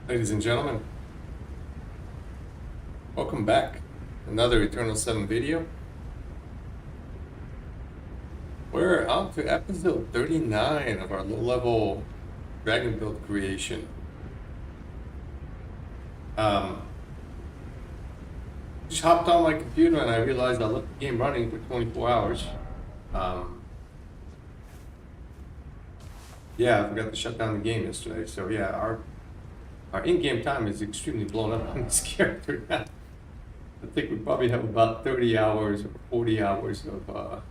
Ladies and gentlemen, welcome back. Another Eternal 7 video. We're on to episode 39 of our low-level dragon build creation. Just hopped on my computer and I realized I left the game running for 24 hours. Yeah, I forgot to shut down the game yesterday. So yeah, our in-game time is extremely blown up on this character now. I think we probably have about 30 hours or 40 hours of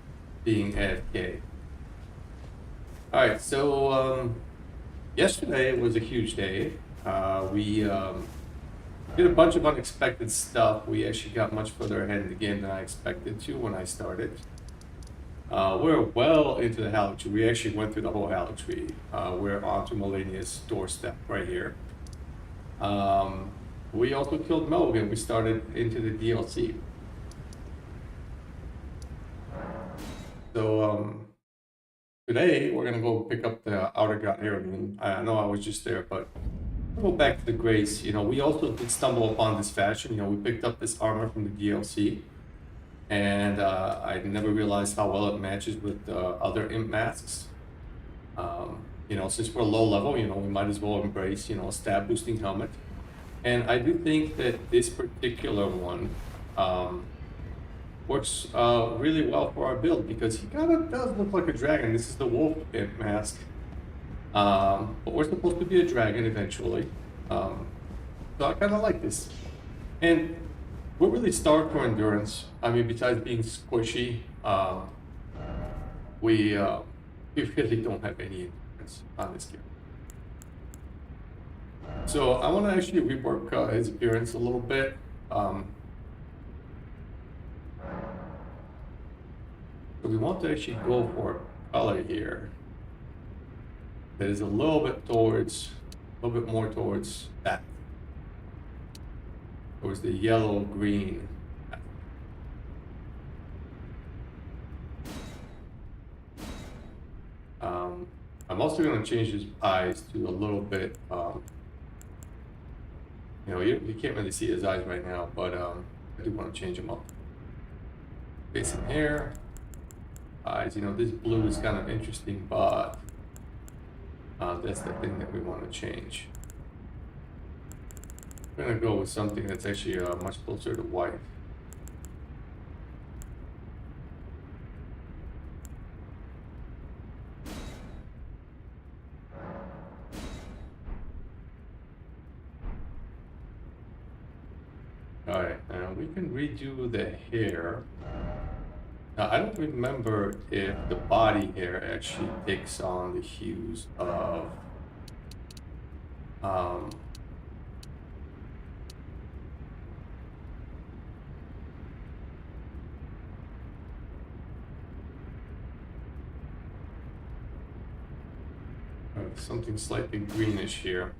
being AFK. Alright, so yesterday was a huge day. We did a bunch of unexpected stuff. We actually got much further ahead in the game than I expected to when I started. We're well into the Hallow Tree. We actually went through the whole Hallow Tree. We're onto Melania's doorstep right here. We also killed Melvin. We started into the DLC. So today we're gonna go pick up the Outer God Heirloom. I know I was just there, but we'll go back to the Grace. You know, we also did stumble upon this fashion. You know, we picked up this armor from the DLC, and I never realized how well it matches with other imp masks. You know, since we're low level, you know, we might as well embrace, you know, a stab boosting helmet. And I do think that this particular one works really well for our build because he kind of does look like a dragon. This is the wolf imp mask. But we're supposed to be a dragon eventually. So I kind of like this. And we're really starved for endurance. I mean, besides being squishy, we really don't have any endurance on this game. So I want to actually rework his appearance a little bit. So we want to actually go for color here that is a little bit more towards that. Towards the yellow green. I'm also going to change his eyes to a little bit, you know, you can't really see his eyes right now, but I do want to change them up. Face and hair, eyes, you know, this blue is kind of interesting, but that's the thing that we want to change. We're going to go with something that's actually much closer to white. Alright, and we can redo the hair. Now, I don't remember if the body hair actually takes on the hues of something slightly greenish here.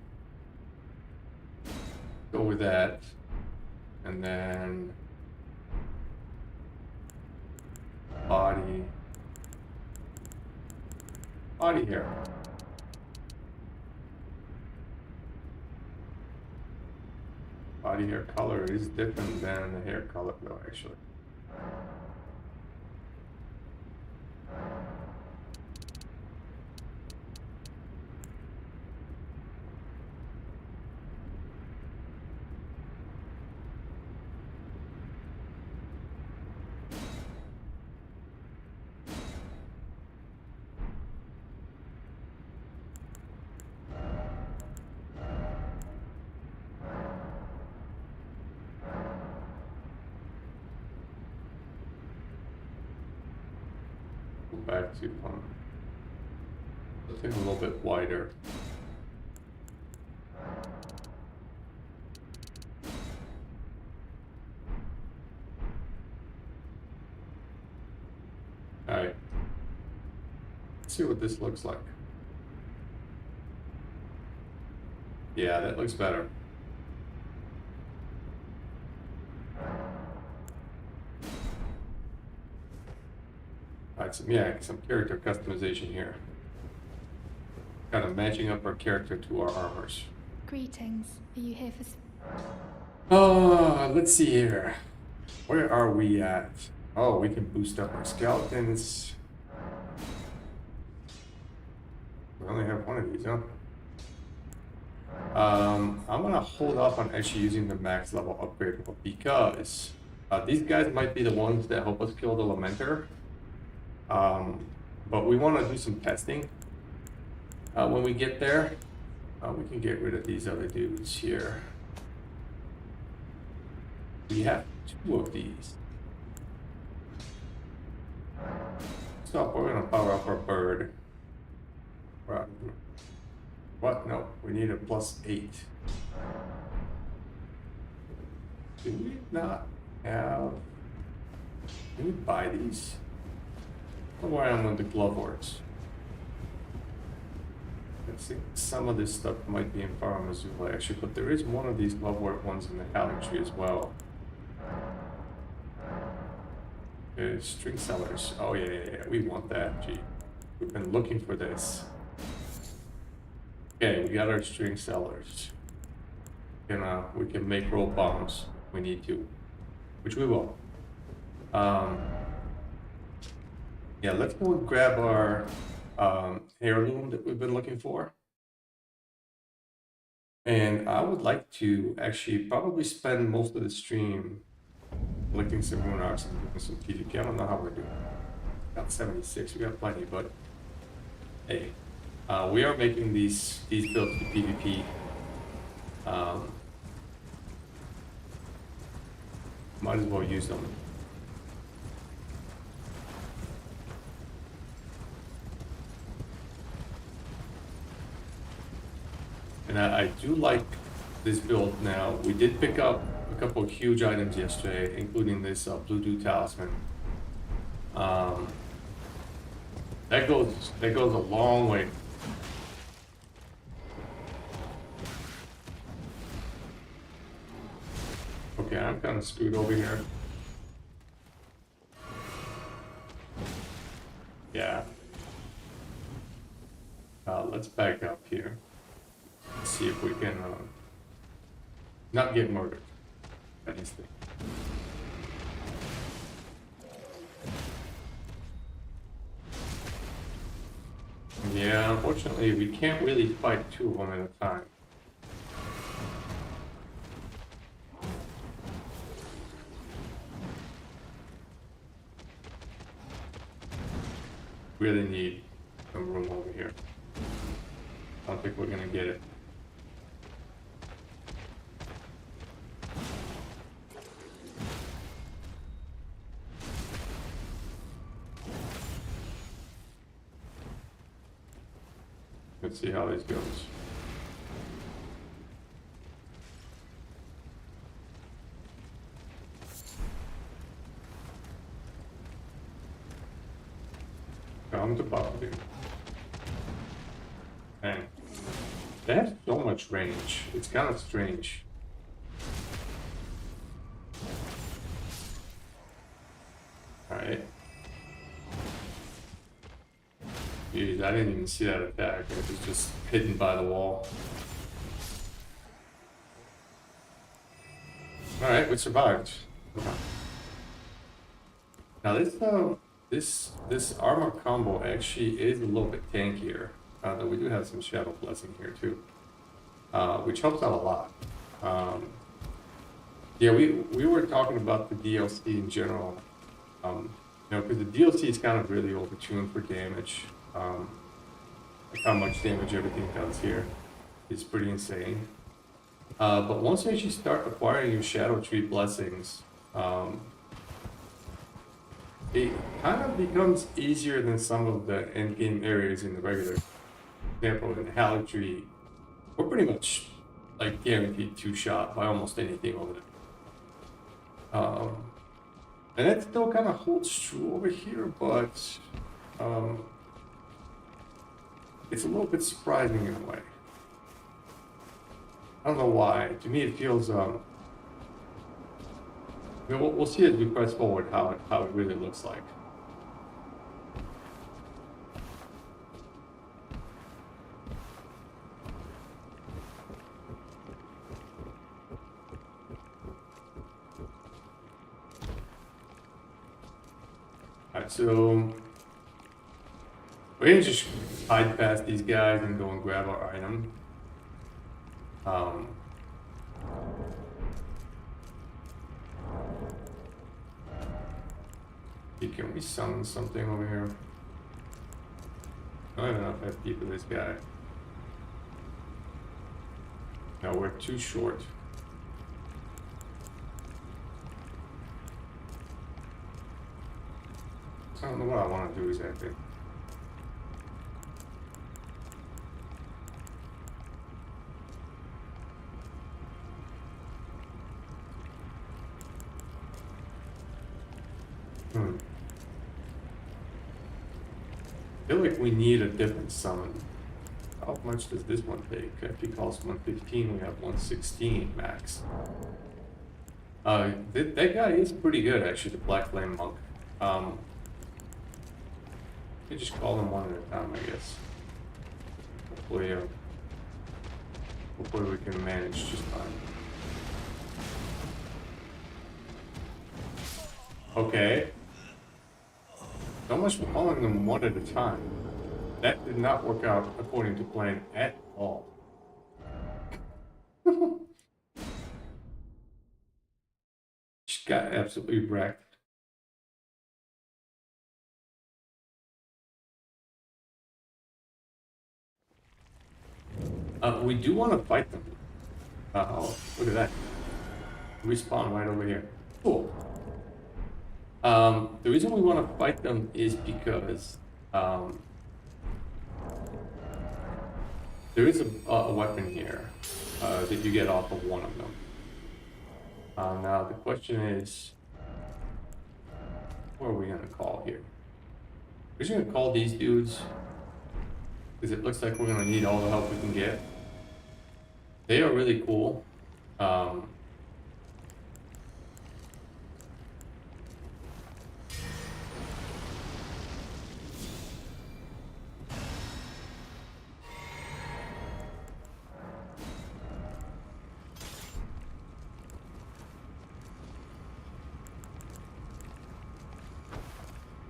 Go with that. And then body hair. Body hair color is different than the hair color though, actually. Back to something a little bit wider. Alright. Let's see what this looks like. Yeah, that looks better. Alright, some character customization here. Kind of matching up our character to our armors. Greetings. Are you here for... Let's see here. Where are we at? Oh, we can boost up our skeletons. We only have one of these, huh? I'm gonna hold off on actually using the max level upgrade because these guys might be the ones that help us kill the Lamenter. But we want to do some testing when we get there. We can get rid of these other dudes here. We have 2 of these. Stop, we're gonna power up our bird. Right. What? No, we need a +8. Do we not have... Can we buy these? I don't know where I am with the glove works. I think some of this stuff might be in Missoula actually, but there is one of these glove work ones in the Galaxy as well. String sellers. Oh yeah, we want that. Gee, we've been looking for this. Okay, we got our string sellers. We can make rope bombs if we need to, which we will. Yeah, let's go grab our heirloom that we've been looking for. And I would like to actually probably spend most of the stream collecting some rune arcs and doing some PvP. I don't know how we're doing. Got 76, we got plenty, but hey, we are making these builds for PvP. Might as well use them. And I do like this build now. We did pick up a couple of huge items yesterday, including this blue talisman. That goes a long way. Okay, I'm kind of screwed over here. Yeah. Let's back up here. Let's see if we can not get murdered. That is the... Yeah, unfortunately, we can't really fight 2 of them at a time. Really need some room over here. I don't think we're gonna get it. Let's see how this goes. Come to bottom. Man, they have so much range. It's kind of strange. Alright. Jeez, I didn't even see that attack. It was just hidden by the wall. Alright, we survived. Now this armor combo actually is a little bit tankier. Though we do have some Shadow Blessing here too, which helps out a lot. Yeah, we were talking about the DLC in general. You know, because the DLC is kind of really overtuned for damage. Like how much damage everything does here is pretty insane. But once you actually start acquiring your Shadow Tree blessings, it kind of becomes easier than some of the endgame areas in the regular. For example, in Haligtree, we're pretty much like guaranteed 2-shot by almost anything over there. And that still kind of holds true over here, but it's a little bit surprising in a way. I don't know why. To me, it feels we'll see as we press forward how it really looks like. Alright, so we're gonna just hide past these guys and go and grab our item. Can we summon something over here? I don't know if FP for this guy. No, we're too short. I don't know what I want to do exactly. I feel like we need a different summon. How much does this one take? If he costs 115, we have 116 max. That guy is pretty good actually, the Black Flame Monk. We just call them one at a time, I guess. Hopefully we can manage just fine. Okay. So much for calling them one at a time. That did not work out according to plan at all. Just got absolutely wrecked. We do want to fight them. Oh, look at that. Respawn right over here. Cool. The reason we want to fight them is because there is a weapon here that you get off of one of them. Now the question is, what are we gonna call here? We're just gonna call these dudes because it looks like we're gonna need all the help we can get. They are really cool.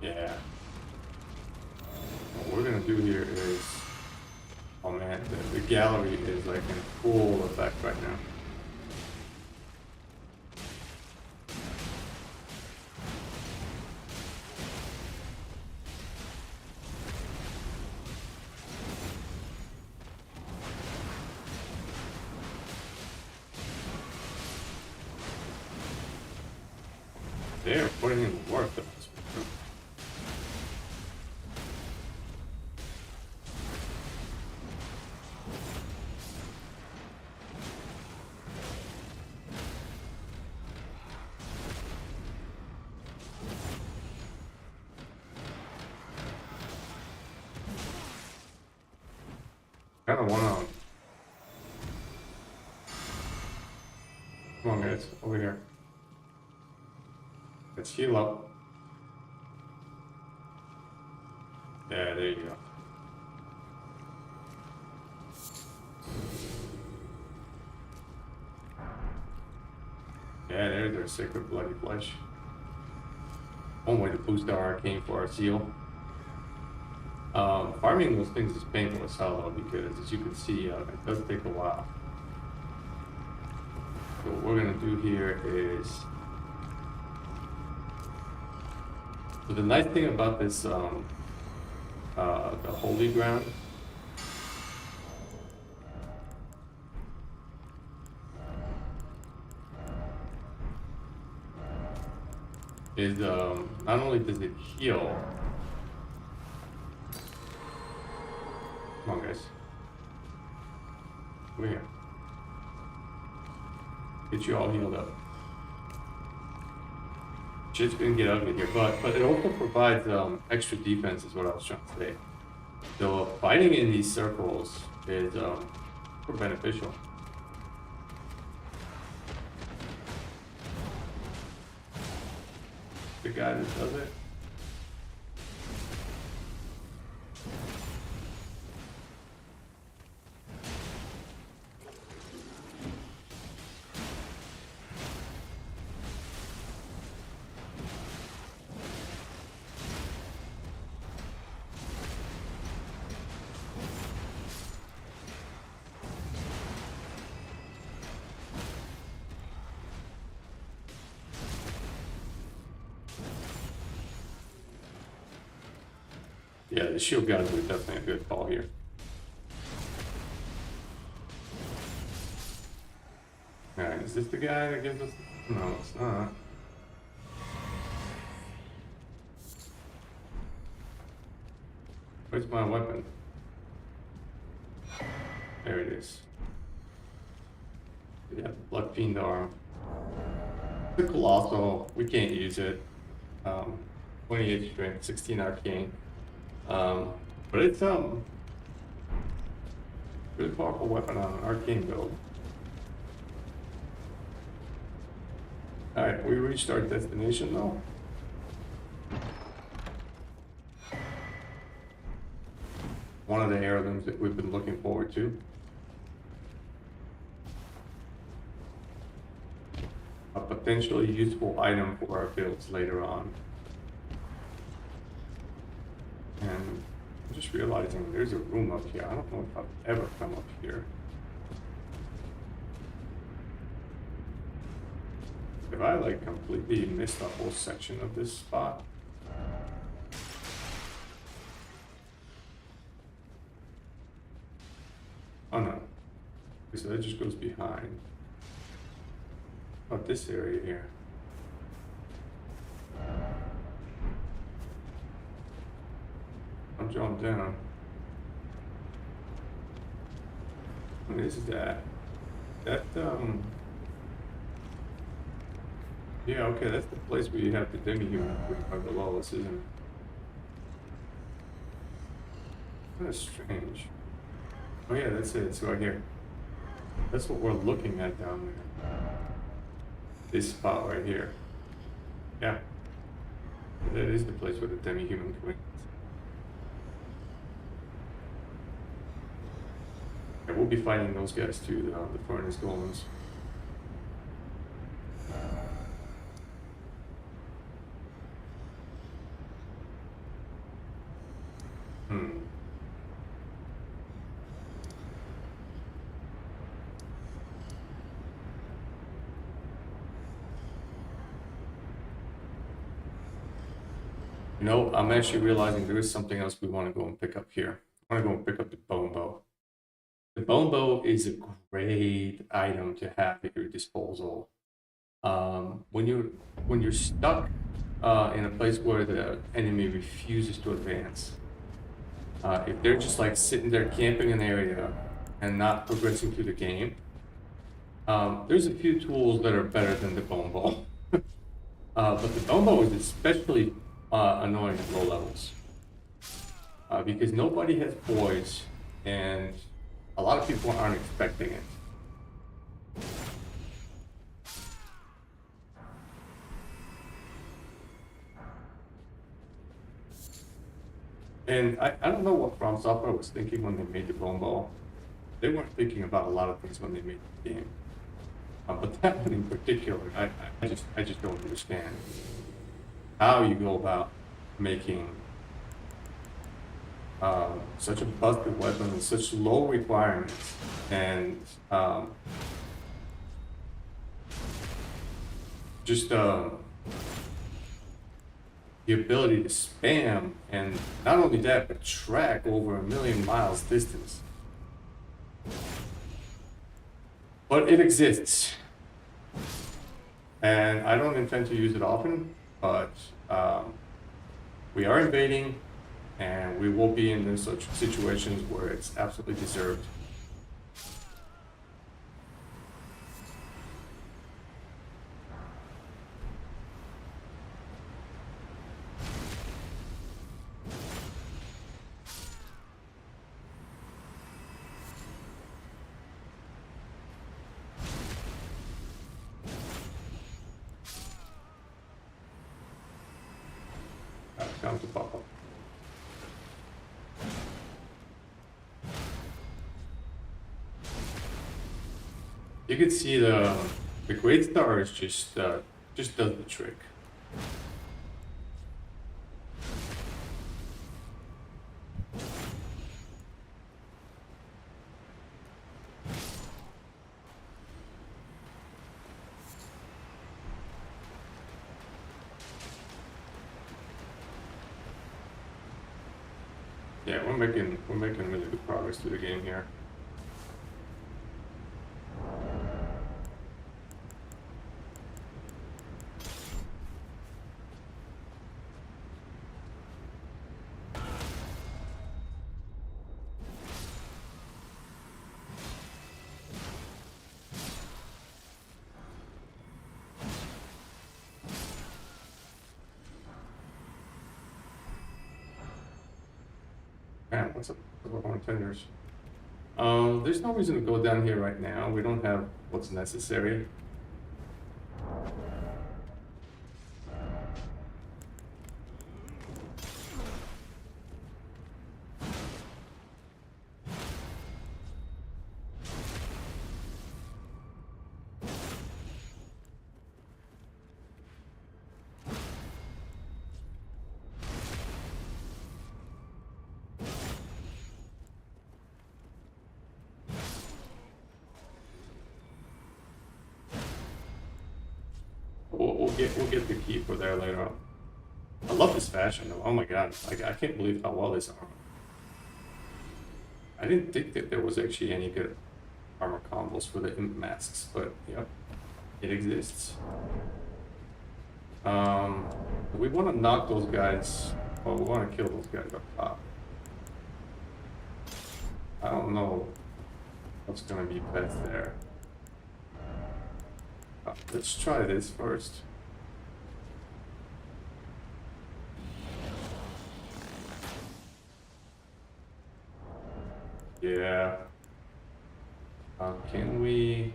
Yeah. What we're gonna do here is, oh man, the gallery is like in full effect right now. They are putting in work though. Kind of wanna. Come on, guys, over here. Let's heal up. Yeah, there you go. Yeah, there's their sacred bloody flesh. One way to boost our arcane for our seal. Farming those things is painful as hell though, because as you can see, it does take a while. So what we're gonna do here is, so the nice thing about this, the holy ground, is not only does it heal. Come on, guys. Over here. Get you all healed up. Shit's gonna get ugly here, but it also provides extra defense, is what I was trying to say. So fighting in these circles is super beneficial. The guy that does it. Yeah, the shield guys were definitely a good call here. Alright, is this the guy that gives us... No, it's not. Where's my weapon? There it is. Yeah, Blood Fiend arm. The Colossal, we can't use it. 28 strength, 16 arcane. But it's really powerful weapon on an arcane build. Alright, we reached our destination though. One of the heirlooms that we've been looking forward to. A potentially useful item for our builds later on. And I'm just realizing there's a room up here. I don't know if I've ever come up here. Have I like completely missed a whole section of this spot? Oh no. So that just goes behind. Oh, this area here. I'll jump down. What is that? Yeah, okay, that's the place where you have the demi-human right below us, isn't it? Kind of strange. Oh yeah, that's it, it's right here. That's what we're looking at down there. This spot right here. Yeah. That is the place where the demi-human queen is. Yeah, we'll be fighting those guys too, the furnace golems. You know, I'm actually realizing there is something else we want to go and pick up here. I want to go and pick up the bone bow. The bone bow is a great item to have at your disposal. When you're stuck in a place where the enemy refuses to advance, if they're just like sitting there camping an area and not progressing through the game, there's a few tools that are better than the bone bow. But the bone bow is especially annoying at low levels because nobody has poise and a lot of people aren't expecting it. And I don't know what From Software was thinking when they made the bone bow. They weren't thinking about a lot of things when they made the game. But that one in particular, I just don't understand how you go about making such a busted weapon with such low requirements and just the ability to spam, and not only that, but track over 1,000,000 miles distance. But it exists, and I don't intend to use it often, but we are invading, and we will be in such situations where it's absolutely deserved. Time to pop up. You can see the Great Star is just does the trick. Yeah, we're making really good progress through the game here. Man, what's up with our tenders? There's no reason to go down here right now. We don't have what's necessary. We'll get the key for there later on. I love this fashion though. Oh my god, I can't believe how well this armor. I didn't think that there was actually any good armor combos for the imp masks, but yep, it exists. We want to knock those guys. Well, we want to kill those guys up top. I don't know what's gonna be best there. Let's try this first. Yeah. Can we...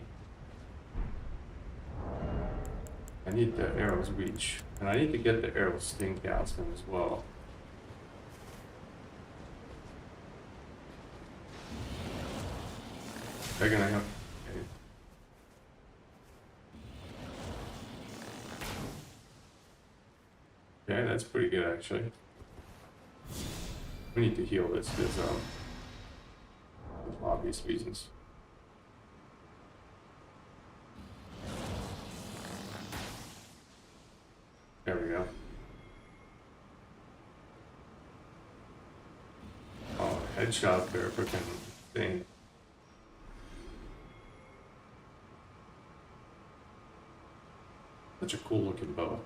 I need the arrow's reach. And I need to get the arrow's sting talisman as well. They're gonna have... Okay, that's pretty good actually. We need to heal this because for obvious reasons. There we go. Oh, headshot there, freaking thing. Such a cool looking bow.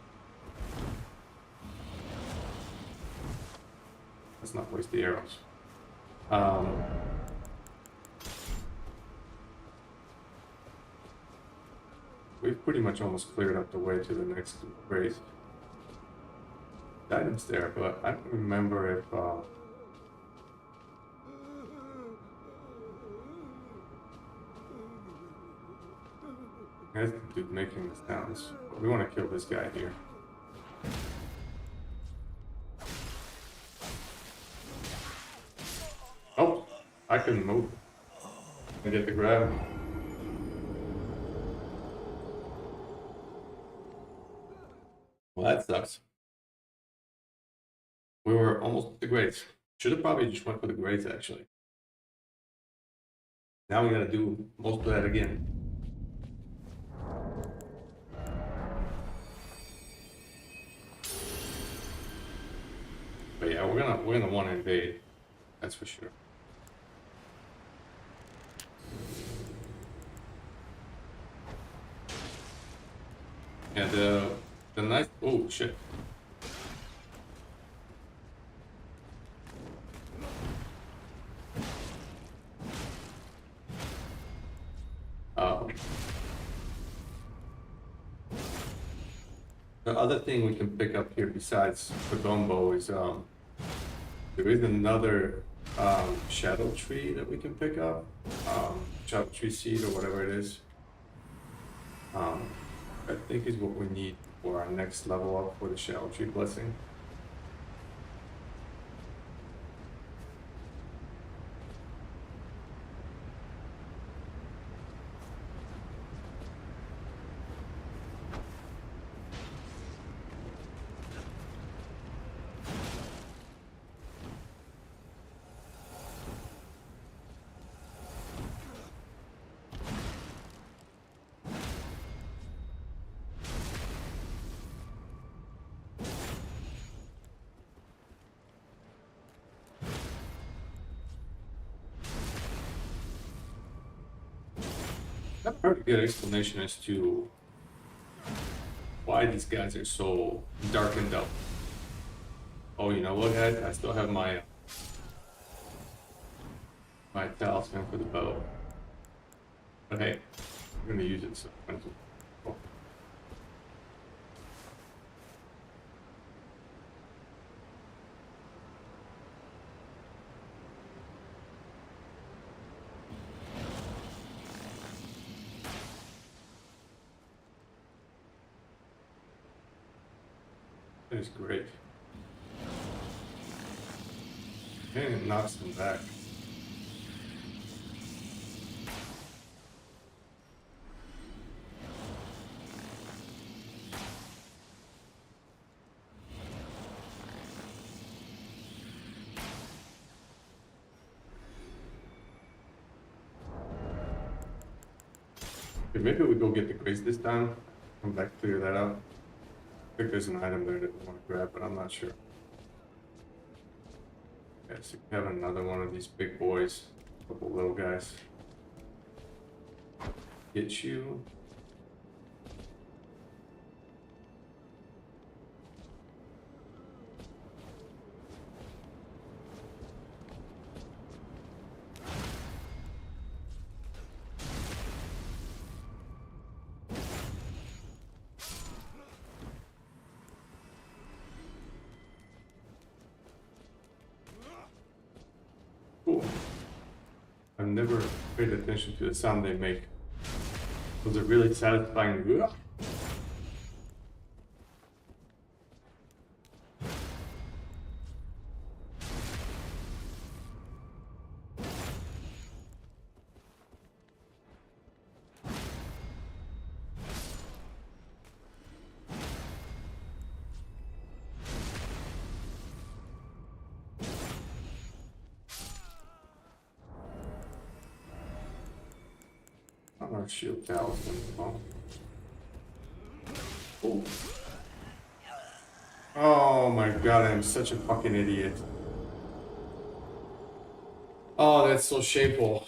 Let's not waste the arrows. We've pretty much almost cleared up the way to the next race. The item's there, but I don't remember if that's the dude making the sounds. But we want to kill this guy here. Oh, I couldn't move. I get the grab. Well, that sucks. We were almost at the grades. Should have probably just went for the grades actually. Now we gotta do most of that again. But yeah, we're gonna want to invade. That's for sure. Yeah, the nice. Oh shit. The other thing we can pick up here besides the gumbo is there is another shadow tree that we can pick up, shadow tree seed or whatever it is. I think is what we need for our next level up for the shadow tree blessing. I've heard a good explanation as to why these guys are so darkened up. Oh, you know what, guys? I still have my talisman for the bow. But hey, I'm gonna use it so. Oh. That is great. And it knocks them back. Okay, maybe we go get the grace this time. Come back, clear that out. I think there's an item there that we want to grab, but I'm not sure. Okay, so we have another one of these big boys. A couple little guys. Get you. Cool. I've never paid attention to the sound they make. Those are really satisfying. Our shield talisman. Oh. Oh my god, I'm such a fucking idiot. Oh, that's so shameful.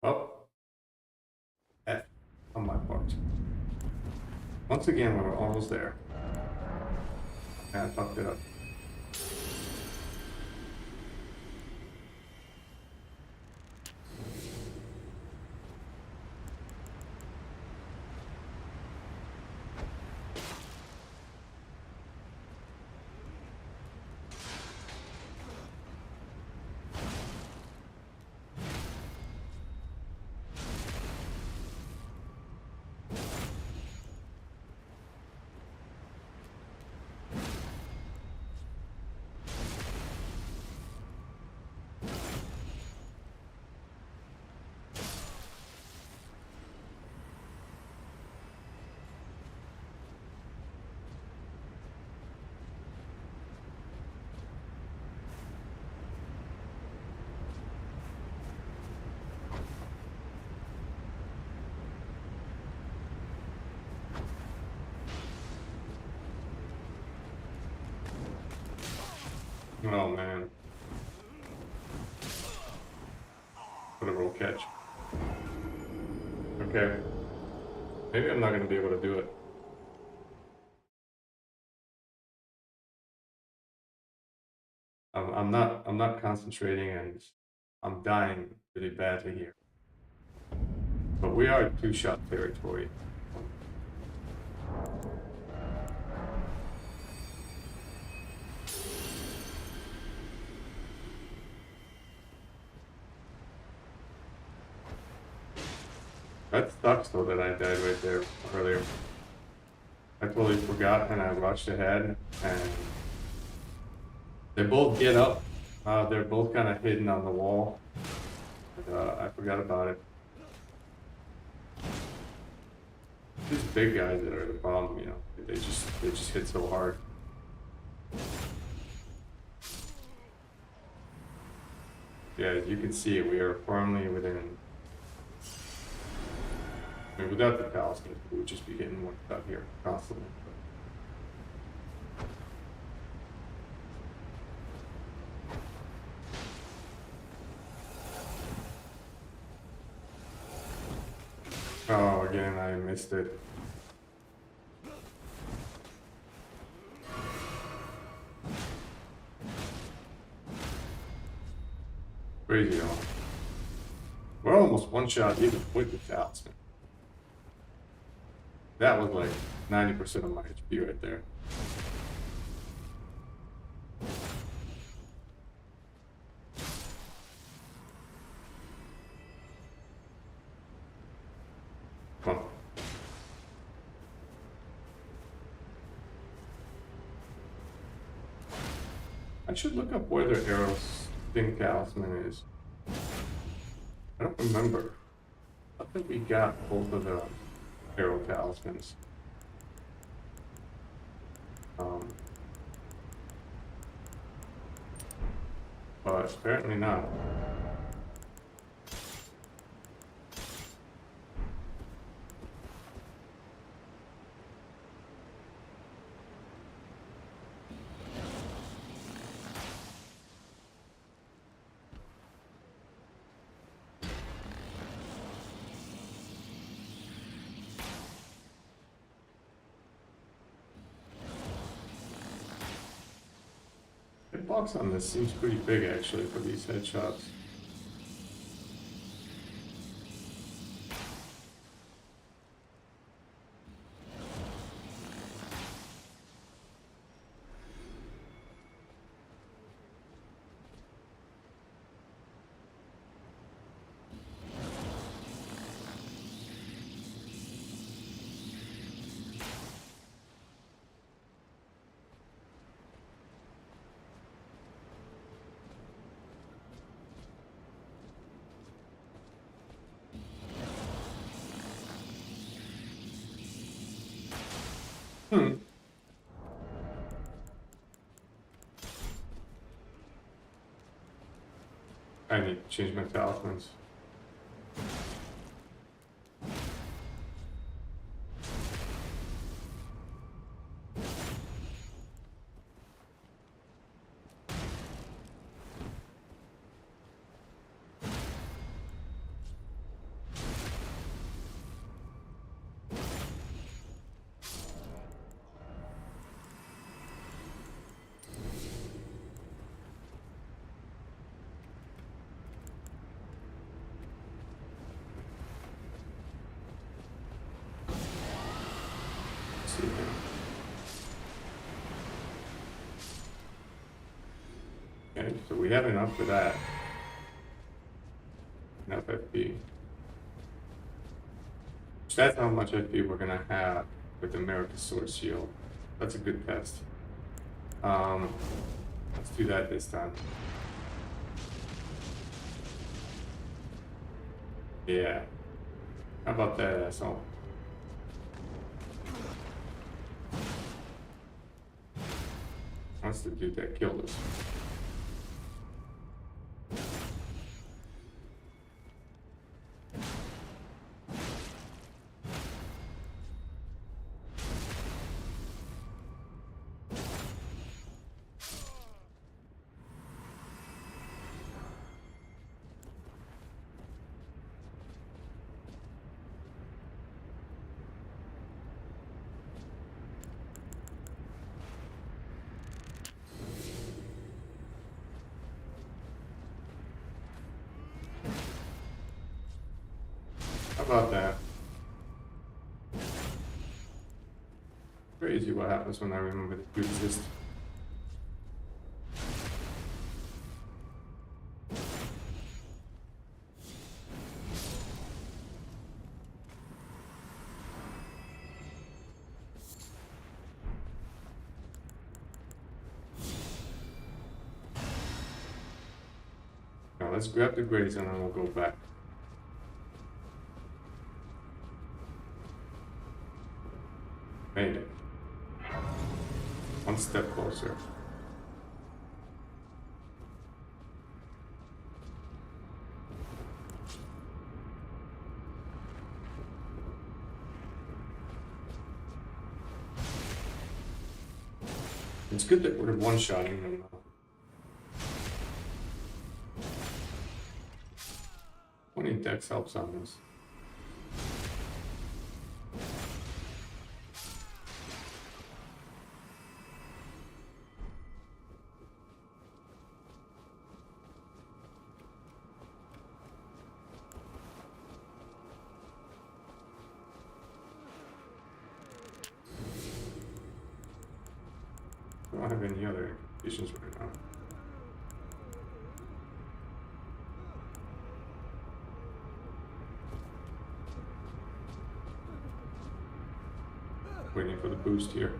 Oh. F on my part. Once again, we're almost there. I fucked it up. Oh man. Whatever will catch. Okay. Maybe I'm not gonna be able to do it. I'm not concentrating and I'm dying really badly here. But we are at two-shot territory. That sucks though that I died right there earlier. I totally forgot and I rushed ahead and they both get up. They're both kind of hidden on the wall. And, I forgot about it. These big guys that are the problem, you know, they just hit so hard. Yeah, as you can see, we are firmly within. I mean, without the talisman, we would just be getting one shot here constantly. again, I missed it. Crazy, huh? We're almost one shot even with the talisman. That was like 90% of my HP right there. Come on. I should look up where the arrows thing talisman is. I don't remember. I think we got both of the arrow talismans. But apparently not. The box on this seems pretty big actually for these headshots. I need to change my talismans. Okay, so we have enough for that. Enough FP. So that's how much FP we're gonna have with the America's Sword Shield. That's a good test. Let's do that this time. Yeah. How about that, asshole? That's the dude that killed us. How about that? Crazy what happens when I remember to do this. Now let's grab the grades and then we'll go back. Made it. One step closer. It's good that we're one-shotting them now. 20 dex helps on this. I don't have any other conditions right now. Waiting for the boost here.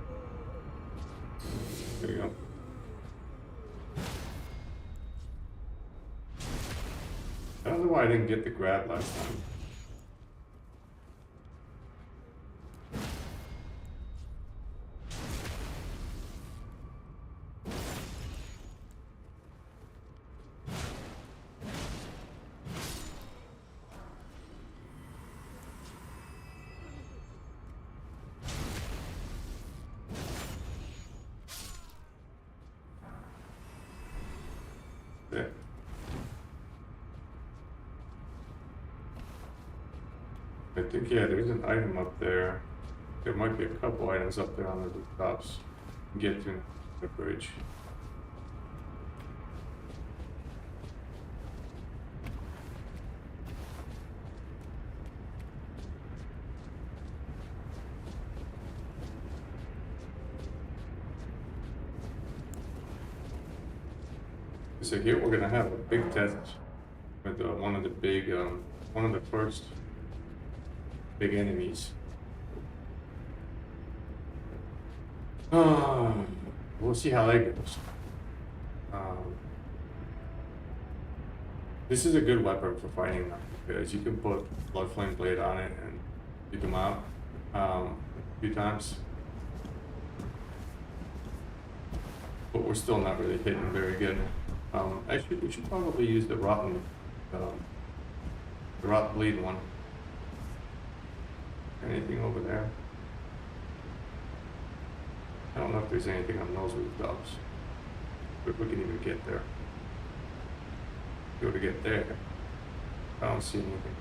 There you go. I don't know why I didn't get the grab last time. There. I think, yeah, there's an item up there. There might be a couple items up there on the rooftops. Get to the bridge. So here we're gonna have a big test with one of the big, one of the first big enemies. We'll see how that goes. This is a good weapon for fighting them because you can put Blood Flame Blade on it and take them out a few times. But we're still not really hitting very good. Actually, we should probably use the rotten bleed one. Anything over there? I don't know if there's anything on those rooftops, but we can even get there. Go to get there. I don't see anything.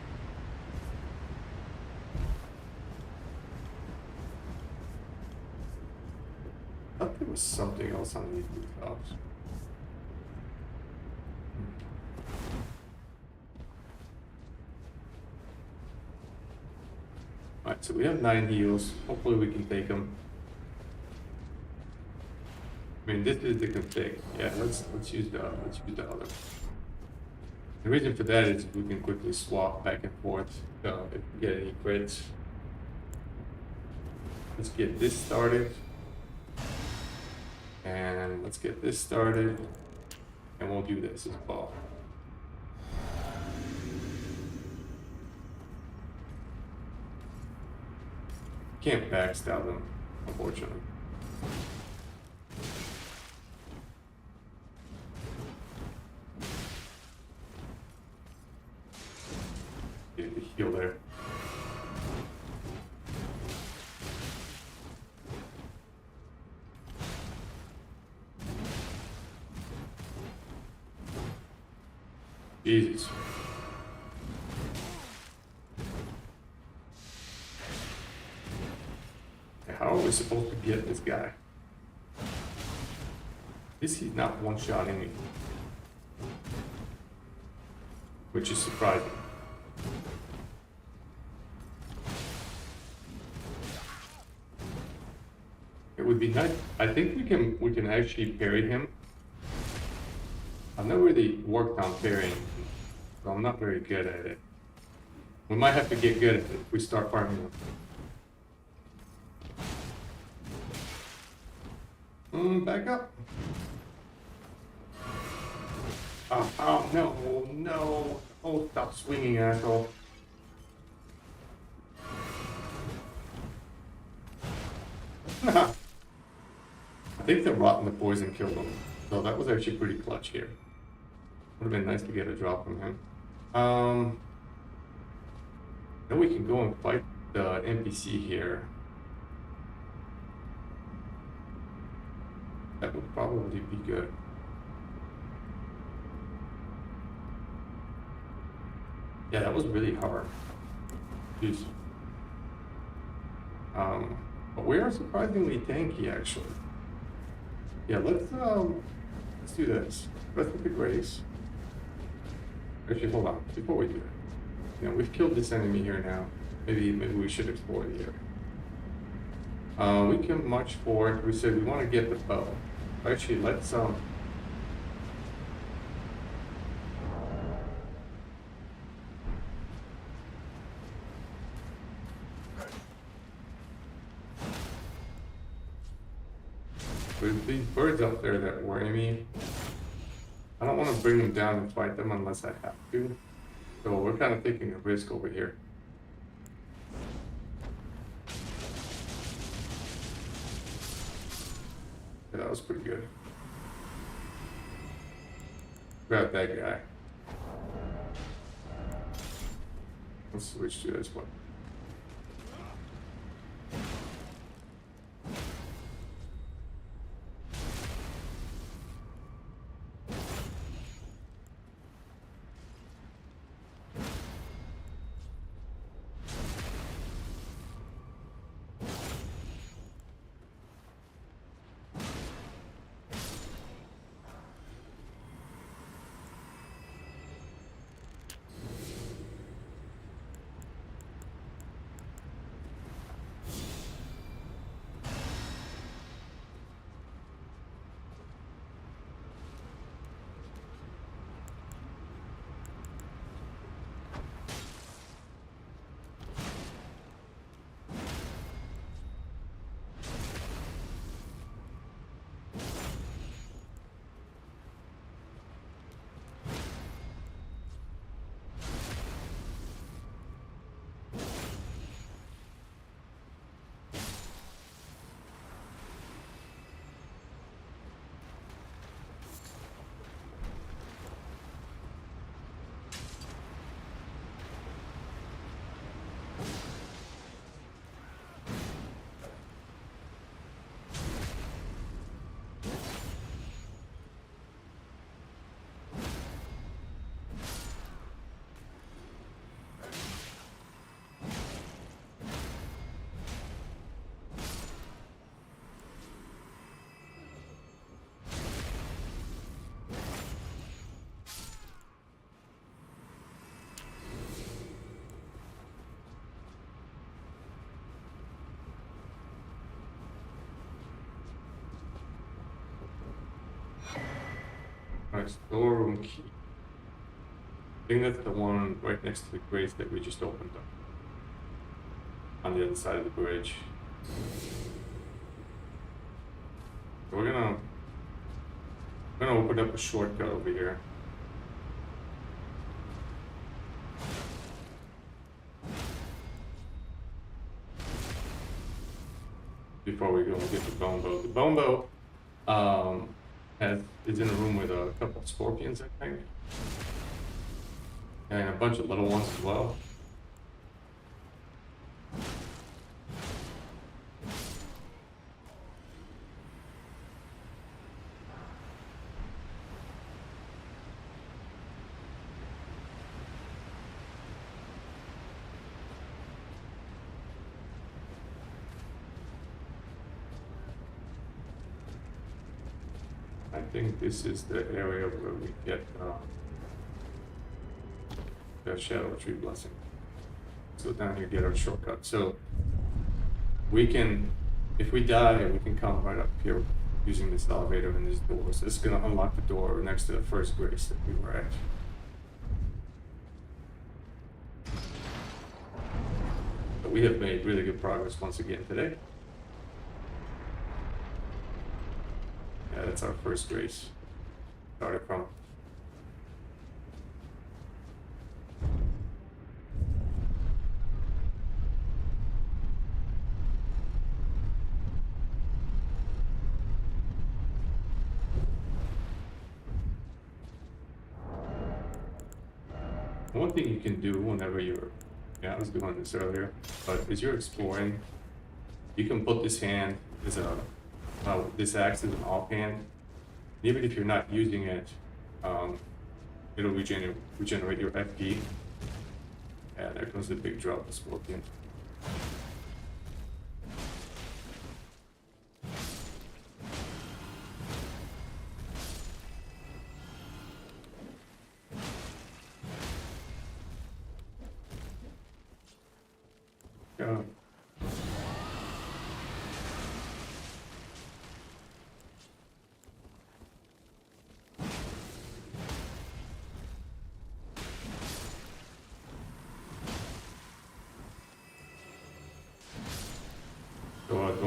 I thought there was something else on these rooftops. Alright, so we have 9 heals. Hopefully we can take them. I mean, this is the config. Yeah, let's use the other. The reason for that is we can quickly swap back and forth if we get any crits. Let's get this started. And let's get this started. And we'll do this as well. Can't backstab them, unfortunately. Get the heal there. Jesus. How are we supposed to get this guy? He's not one-shotting me. Which is surprising. It would be nice. I think we can actually parry him. I've never really worked on parrying, so I'm not very good at it. We might have to get good at it if we start farming him. Back up. Oh, no, no. Oh, stop swinging, asshole. I think the rot and the poison killed him. So that was actually pretty clutch here. Would have been nice to get a drop from him. Then we can go and fight the NPC here. That would probably be good. Yeah, that was really hard. Jeez. But we are surprisingly tanky, actually. Yeah, let's do this. Rest of the Grace. Actually, hold on. Before we do that, you know, we've killed this enemy here now. Maybe we should explore the area. We can march forward. We said we want to get the bow. Actually, let's with these birds up there that worry me, I don't want to bring them down and fight them unless I have to. So we're kind of taking a risk over here. Yeah, that was pretty good. Grab that guy. Let's switch to this one. Alright, storeroom key. I think that's the one right next to the grates that we just opened up. On the other side of the bridge. So we're gonna open up a shortcut over here. Before we go and get the bone bow. The bone bow is in a room with a couple of scorpions, I think. And a bunch of little ones as well. I think this is the area where we get the Shadow Tree Blessing. Let's go down here and get our shortcut. So we can, if we die, we can come right up here using this elevator and this door. So this is going to unlock the door next to the first grace that we were at. But we have made really good progress once again today. Yeah, that's our first grace. Started from. One thing you can do whenever you're, I was doing this earlier, but as you're exploring, you can put this hand as a, this acts as an offhand. Even if you're not using it, it'll regenerate your FP. Yeah, there goes the big drop of scorpion.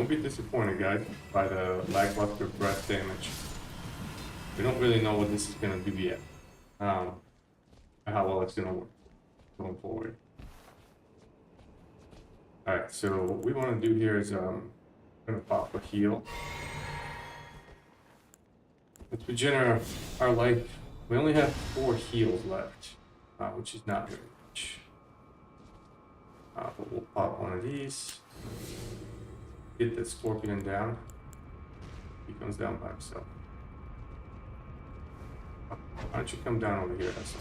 don't be disappointed, guys, by the lackluster breath damage. We don't really know what this is gonna do yet. How well it's gonna work going forward. Alright, so what we want to do here is gonna pop a heal. Let's regenerate our life. We only have 4 heals left, which is not very much. But we'll pop one of these. Get that scorpion down. He comes down by himself. Why don't you come down over here? That's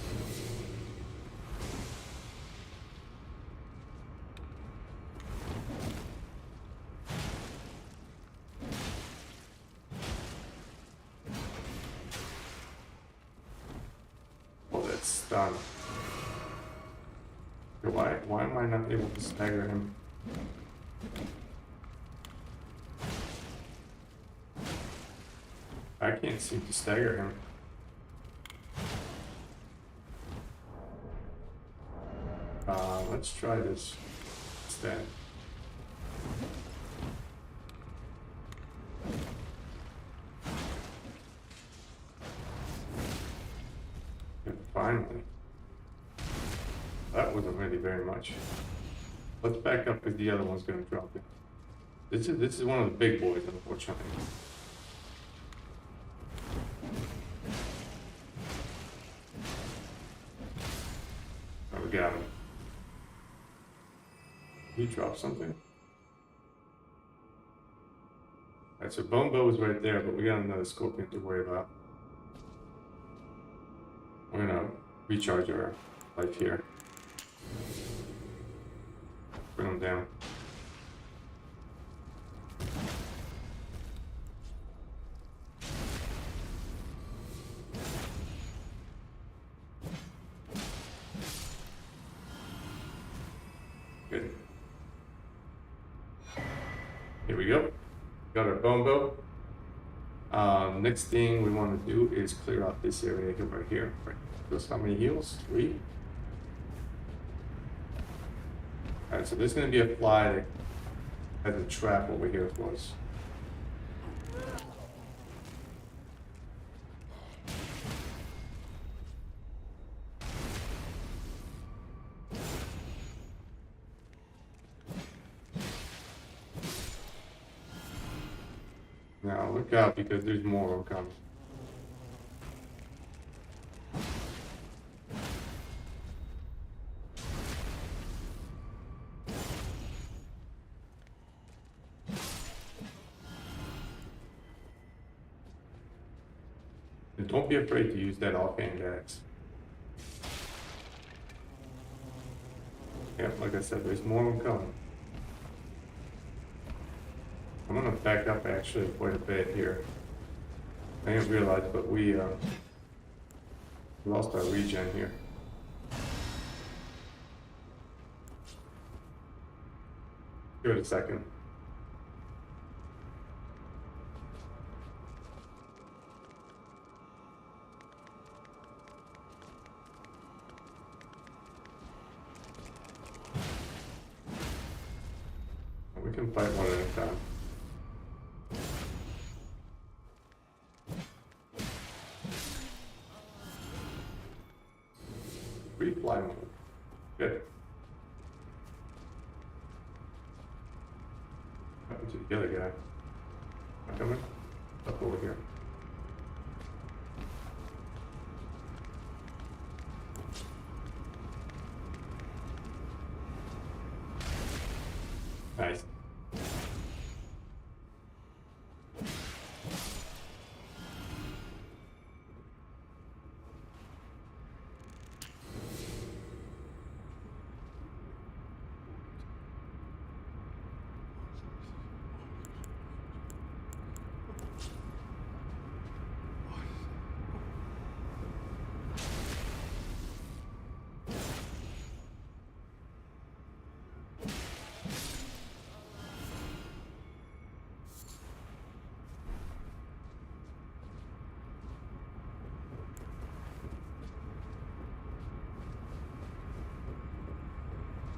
done. Why am I not able to stagger him? I can't seem to stagger him. Let's try this instead. Finally. That wasn't really very much. Let's back up because the other one's going to drop it. This is one of the big boys, unfortunately. Oh, we got him. He dropped something? Alright, so Bone Bow is right there, but we got another scorpion to worry about. We're gonna recharge our life here. Bring him down. Good. Here we go. Got our Bone Bow. Next thing we want to do is clear out this area right here. Right. Those how many heals? 3. Alright, so there's going to be a fly that has a trap over here for us. Now look out because there's more of them coming. And don't be afraid to use that Arcane axe. Yeah, like I said, there's more of them coming. I'm gonna back up actually quite a bit here. I didn't realize, but we lost our regen here. Give it a second. We can fight one at a time. Fly mode. Good. What happened to the other guy? Not coming? Up over here. Nice.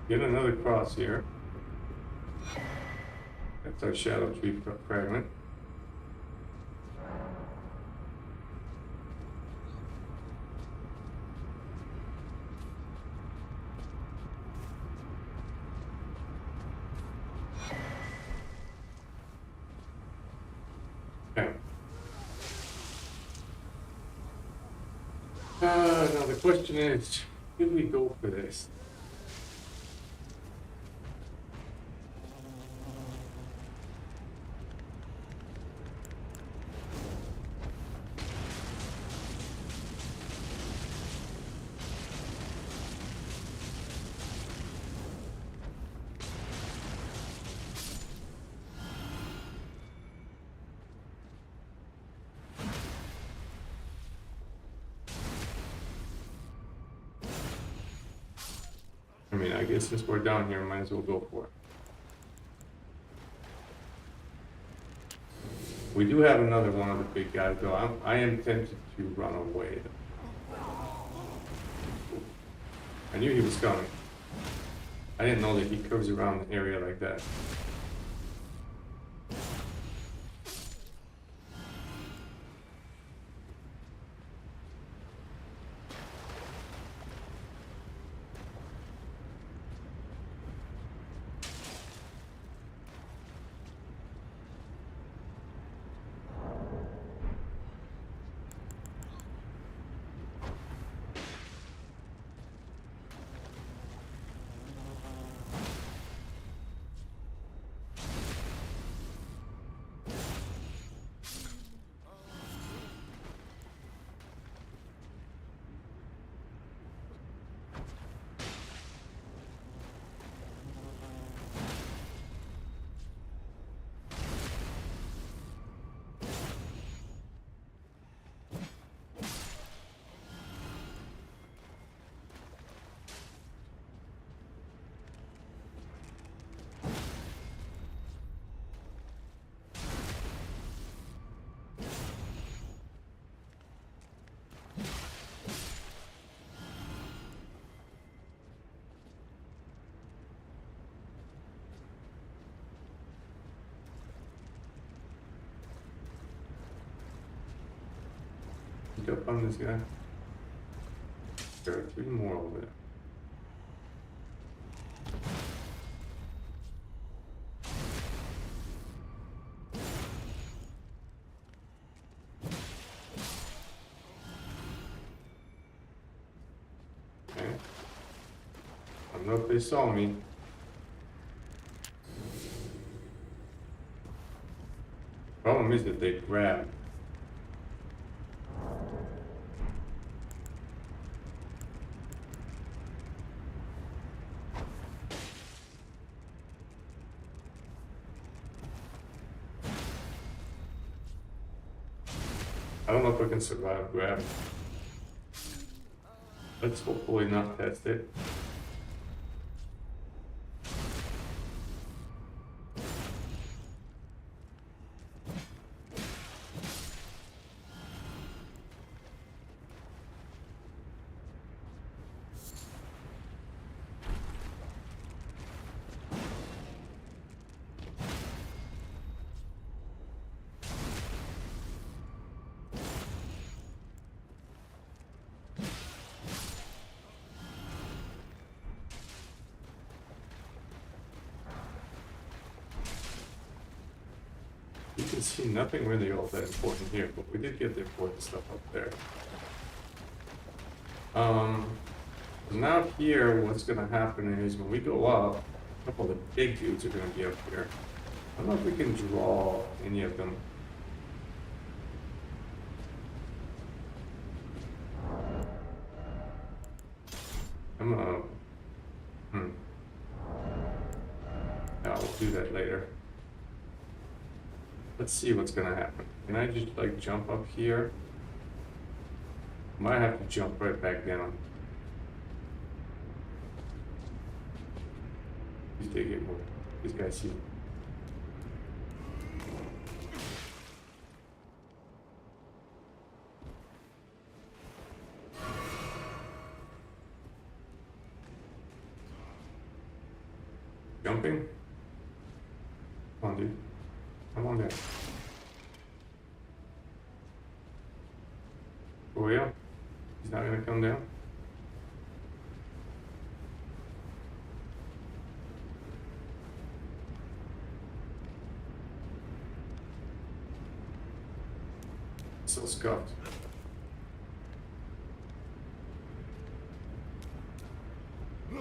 Get another cross here. Okay. It's our shadow tree fragment. Okay. Now the question is, should we go for this? I mean, I guess since we're down here, might as well go for it. We do have another one of the big guys, though. I am tempted to run away. I knew he was coming. I didn't know that he curves around the area like that. Up on this guy. There are 3 more over there. Okay. I don't know if they saw me. Problem is that they grabbed. I don't know if I can survive grab. Let's hopefully not test it. You can see nothing really all that important here, but we did get the important stuff up there. Now here, what's gonna happen is when we go up, a couple of the big dudes are gonna be up here. I don't know if we can draw any of them. I'm gonna, yeah, we'll do that later. Let's see what's gonna happen. Can I just like jump up here? Might have to jump right back down. Please take it more. These guys see. Jumping? Come on, dude. For real? He's not gonna come down? So scuffed. How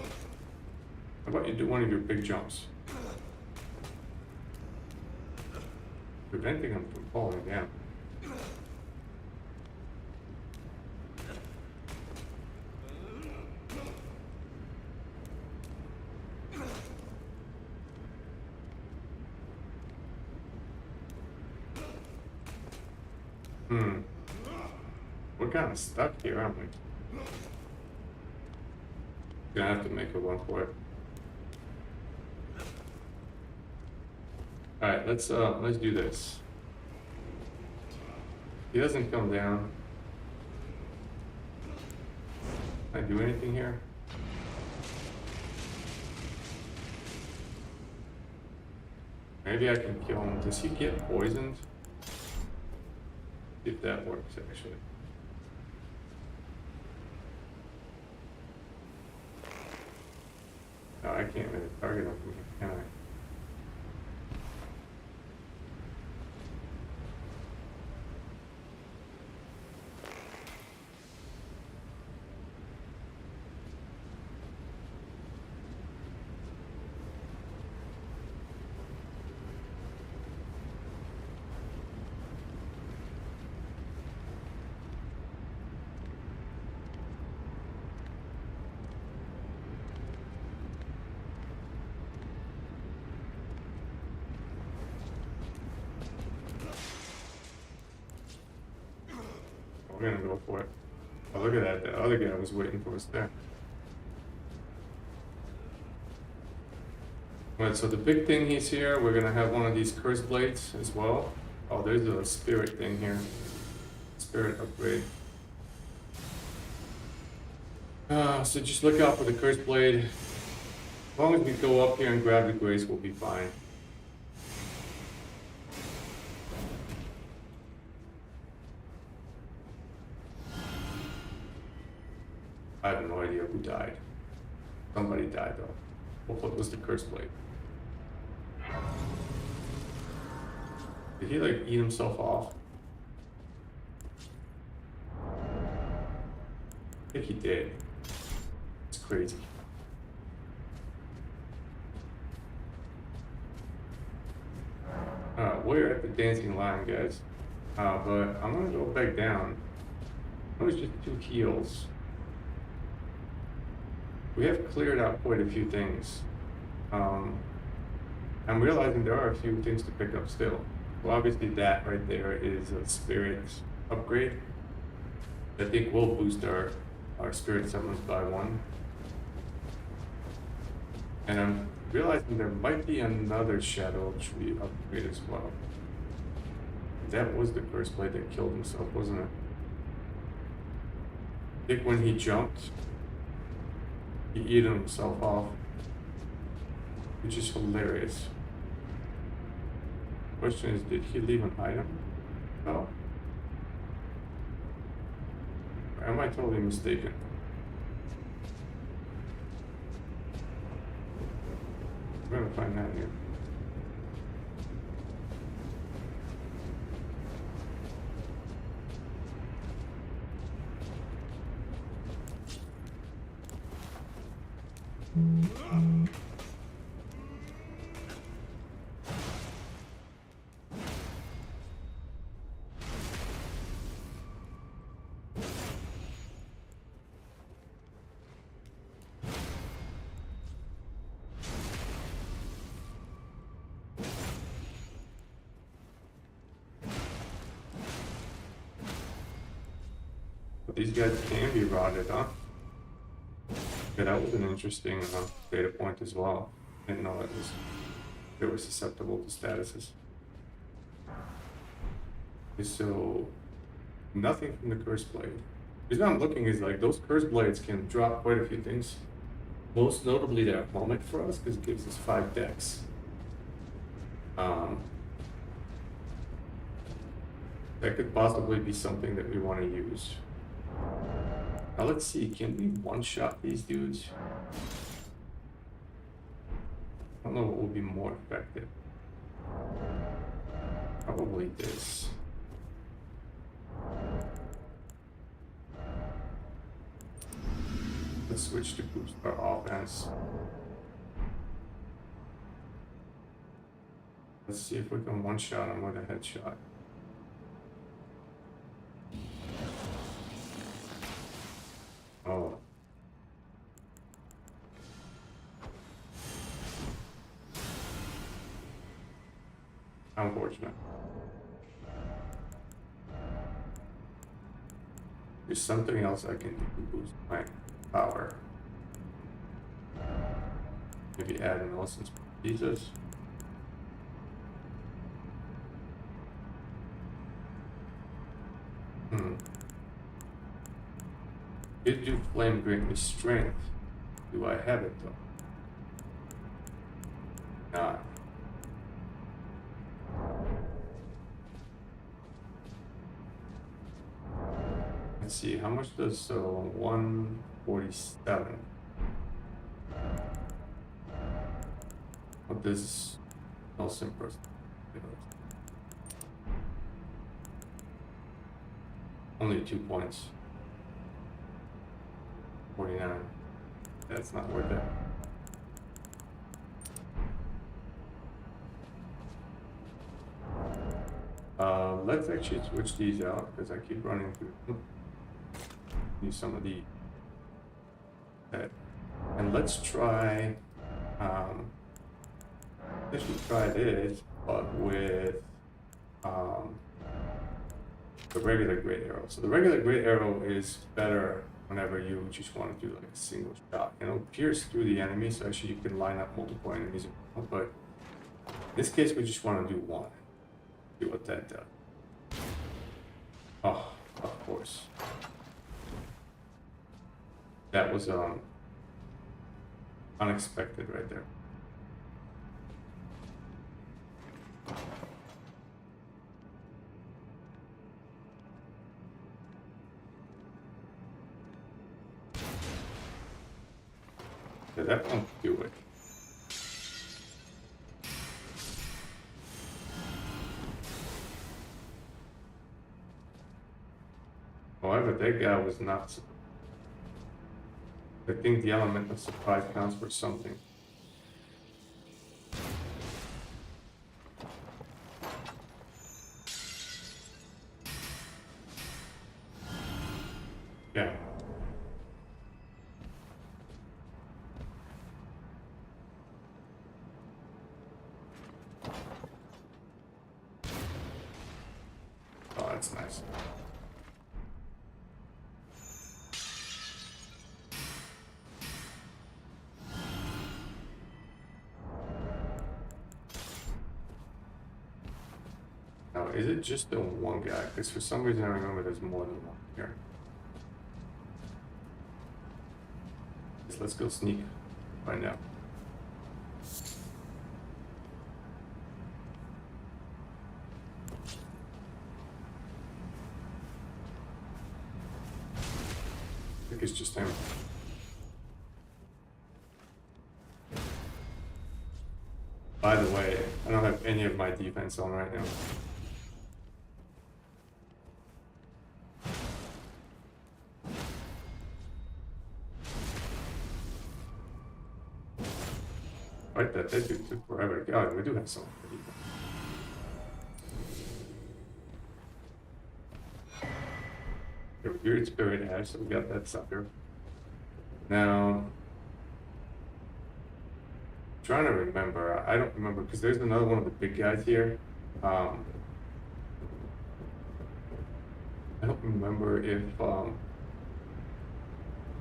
about you do one of your big jumps? Preventing him from falling down. We're kind of stuck here, aren't we? Gonna have to make a run for it. Alright, let's do this. He doesn't come down. Can I do anything here? Maybe I can kill him. Does he get poisoned? If that works, actually. No, I can't really target him from here, can I? We're gonna go for it. Oh, look at that. The other guy was waiting for us there. Alright, so the big thing is here, we're gonna have one of these curse blades as well. Oh, there's a spirit thing here. Spirit upgrade. So just look out for the curse blade. As long as we go up here and grab the grace, we'll be fine. I have no idea who died. Somebody died though. Hopefully it was the curse blade. Did he like eat himself off? I think he did. It's crazy. We're at the dancing line, guys. But I'm gonna go back down. It was just 2 heals. We have cleared out quite a few things. I'm realizing there are a few things to pick up still. Well, obviously that right there is a spirit upgrade. I think will boost our spirit summons by 1. And I'm realizing there might be another shadow tree upgrade as well. That was the curse blade that killed himself, wasn't it? I think when he jumped, he ate himself off, which is hilarious. Question is, did he leave an item? No. Or am I totally mistaken? We're gonna find that here. These guys can be rotted, huh? Yeah, that was an interesting data point as well. Didn't know they were susceptible to statuses. Okay, so nothing from the curse blade. The reason I'm looking is like those curse blades can drop quite a few things. Most notably their helmet for us because it gives us 5 decks. That could possibly be something that we want to use. Now let's see, can we one-shot these dudes? I don't know what would be more effective. Probably this. Let's switch to boost our offense. Let's see if we can one-shot him with a headshot. Oh. Unfortunate. There's something else I can do to boost my power. Maybe add an Olsen's Jesus. Did do flame grant me strength? Do I have it though? Not. Let's see, how much does 147? What does Nelson person? Only 2 points. 49. That's not worth it. Let's actually switch these out because I keep running through. Use some of the. And let's try. Let's try this, but with the regular great arrow. So the regular great arrow is better whenever you just want to do like a single shot. You know, pierce through the enemy, so actually you can line up multiple enemies. But in this case, we just want to do one. See what that does. Oh, of course. That was unexpected right there. Yeah, that won't do it. However, that guy was not. I think the element of surprise counts for something. Yeah. Oh, that's nice. Now, is it just the one guy? Because for some reason I remember there's more than one here. Let's go sneak right now. I think it's just him. By the way, I don't have any of my defense on right now. Right, that dude took forever. God, we do have some. Here it's Spirit Ash, so we got that sucker. Now, trying to remember. I don't remember because there's another one of the big guys here. I don't remember if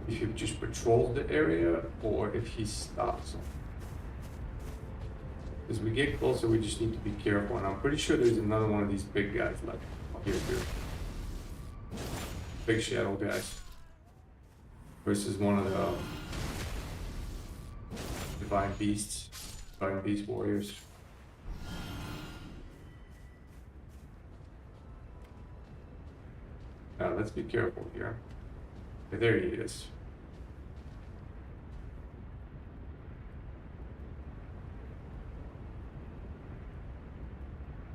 he just patrols the area or if he stops. As we get closer, we just need to be careful, and I'm pretty sure there's another one of these big guys left. Oh, here. Big shadow guys. Versus one of the divine beast warriors. Now let's be careful here. There he is.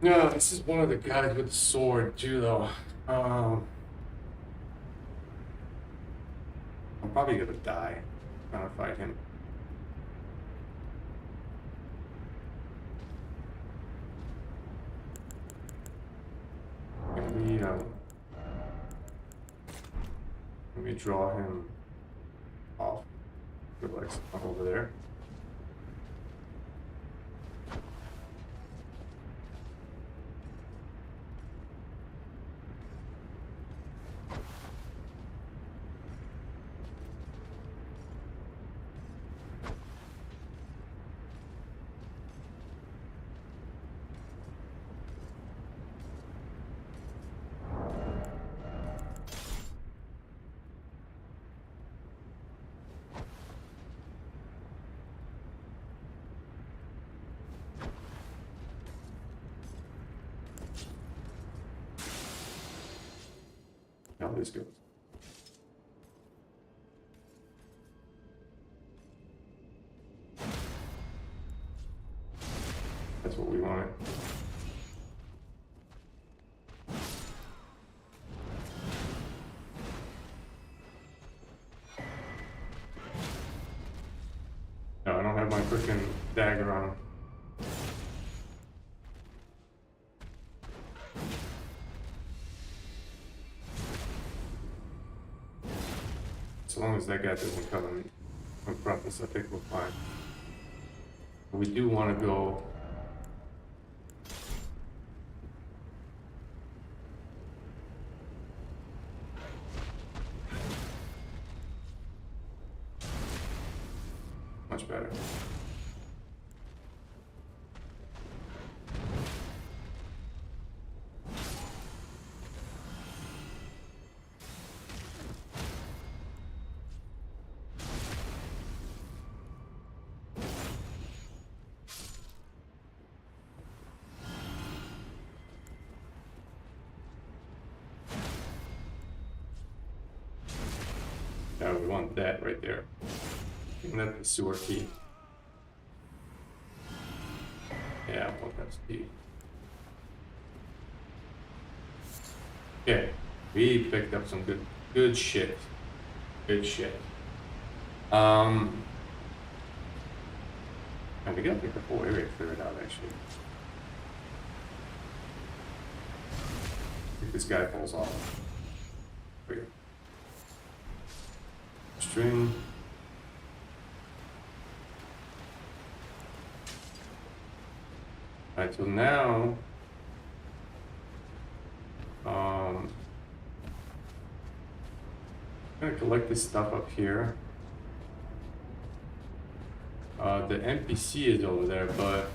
No, this is one of the guys with the sword too, though. I'm probably gonna die trying to fight him. Let me draw him off. Good legs up over there. How this goes. That's what we wanted. No, I don't have my freaking dagger on. As long as that guy doesn't come and confront us, I think we're fine. But we do want to go. Much better. Yeah, we want that right there. And that's the sewer key. Yeah, I want that key. Okay, we picked up some good shit. Good shit. And we gotta pick the whole area cleared out actually. If this guy falls off. Weird. String. Alright, so now I'm gonna collect this stuff up here. The NPC is over there, but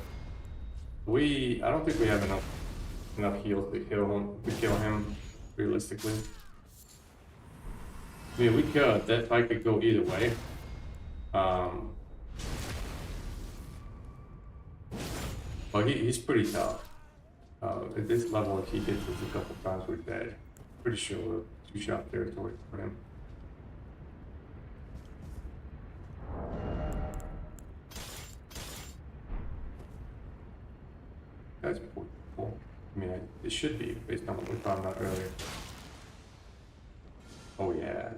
I don't think we have enough heals to kill him realistically. I mean, we could. That fight could go either way. But he's pretty tough. At this level, if he hits us a couple times, we're dead. Pretty sure we're two-shot territory for him. That's cool. I mean, it should be based on what we found out earlier. Oh yeah.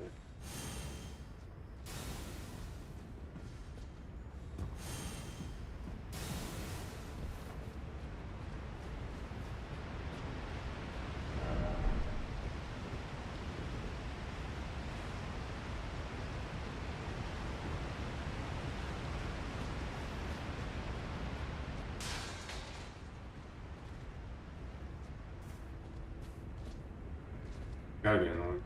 Gotta be annoying.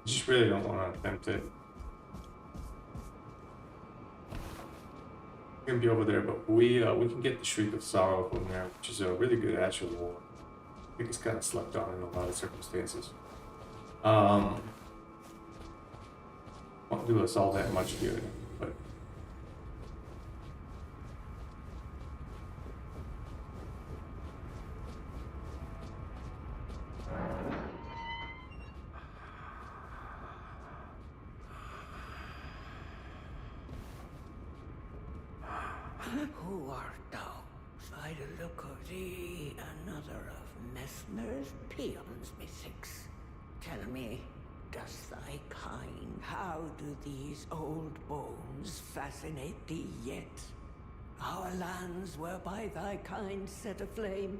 Just really don't want to attempt it. We're gonna be over there, but we can get the Shriek of Sorrow from there, which is a really good actual. I think it's kind of slept on in a lot of circumstances. Won't do us all that much good, but Who art thou? By the look of thee, another of Messmer's peons, methinks. Tell me, does thy kind, how do these old bones fascinate thee yet? Our lands were by thy kind set aflame,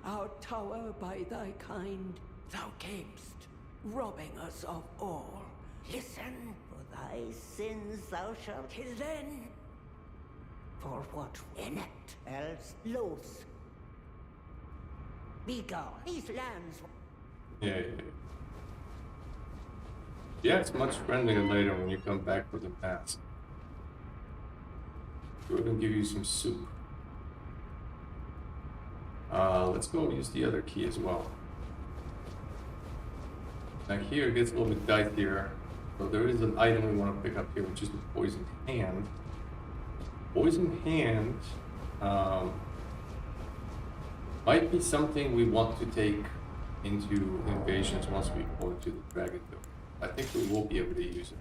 our tower by thy kind. Thou camest, robbing us of all. Listen, for thy sins thou shalt kill then. For what inept, else loath. Be gone. These lands. yeah. Yeah, it's much friendlier later when you come back with a mask. Go ahead and give you some soup. Let's go use the other key as well. Now here it gets a little bit dicier. So there is an item we want to pick up here, which is the poisoned hand. Poisoned hand might be something we want to take into invasions once we go into the dragon build. I think we will be able to use it.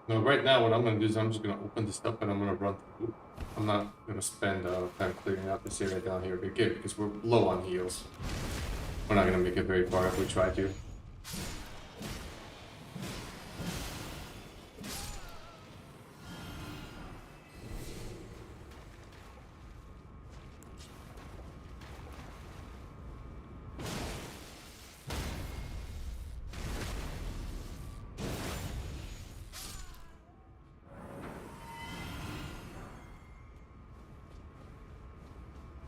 No, right now what I'm going to do is I'm just going to open this up and I'm going to run through. I'm not going to spend time clearing out this area down here again because we're low on heals. We're not going to make it very far if we try to.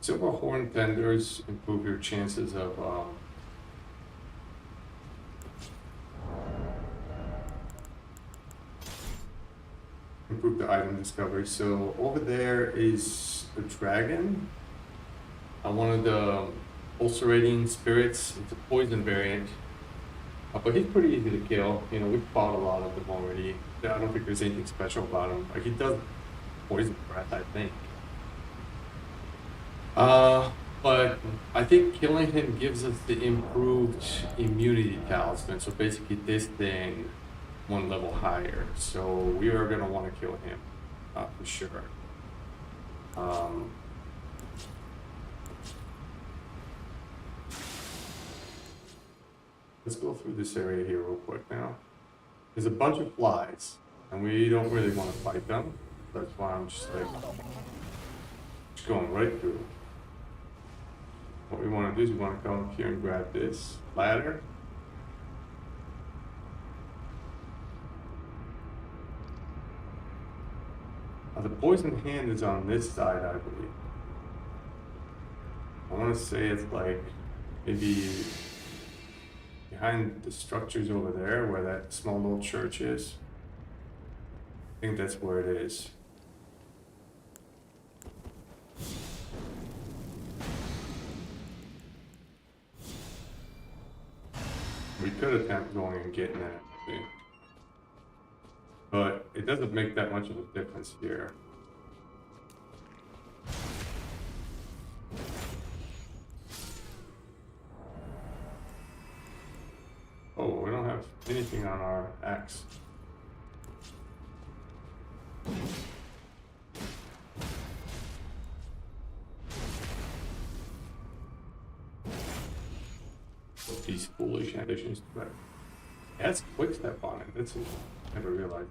Silver horn tenders improve your chances of improve the item discovery. So over there is a dragon. One of the ulcerating spirits. It's a poison variant, but he's pretty easy to kill. You know, we've fought a lot of them already. I don't think there's anything special about him. Like, he does poison breath, I think. But I think killing him gives us the improved immunity talisman. So basically this thing one level higher. So we are going to want to kill him, for sure. Let's go through this area here real quick now. There's a bunch of flies, and we don't really want to fight them. That's why I'm just like, just going right through. What we want to do is we want to come up here and grab this ladder. The poison hand is on this side, I believe. I want to say it's like maybe behind the structures over there where that small little church is. I think that's where it is. We could attempt going and getting that, but it doesn't make that much of a difference here. Oh, we don't have anything on our axe. Put these foolish additions to better. Yeah, that's quick step on it. That's I never realized.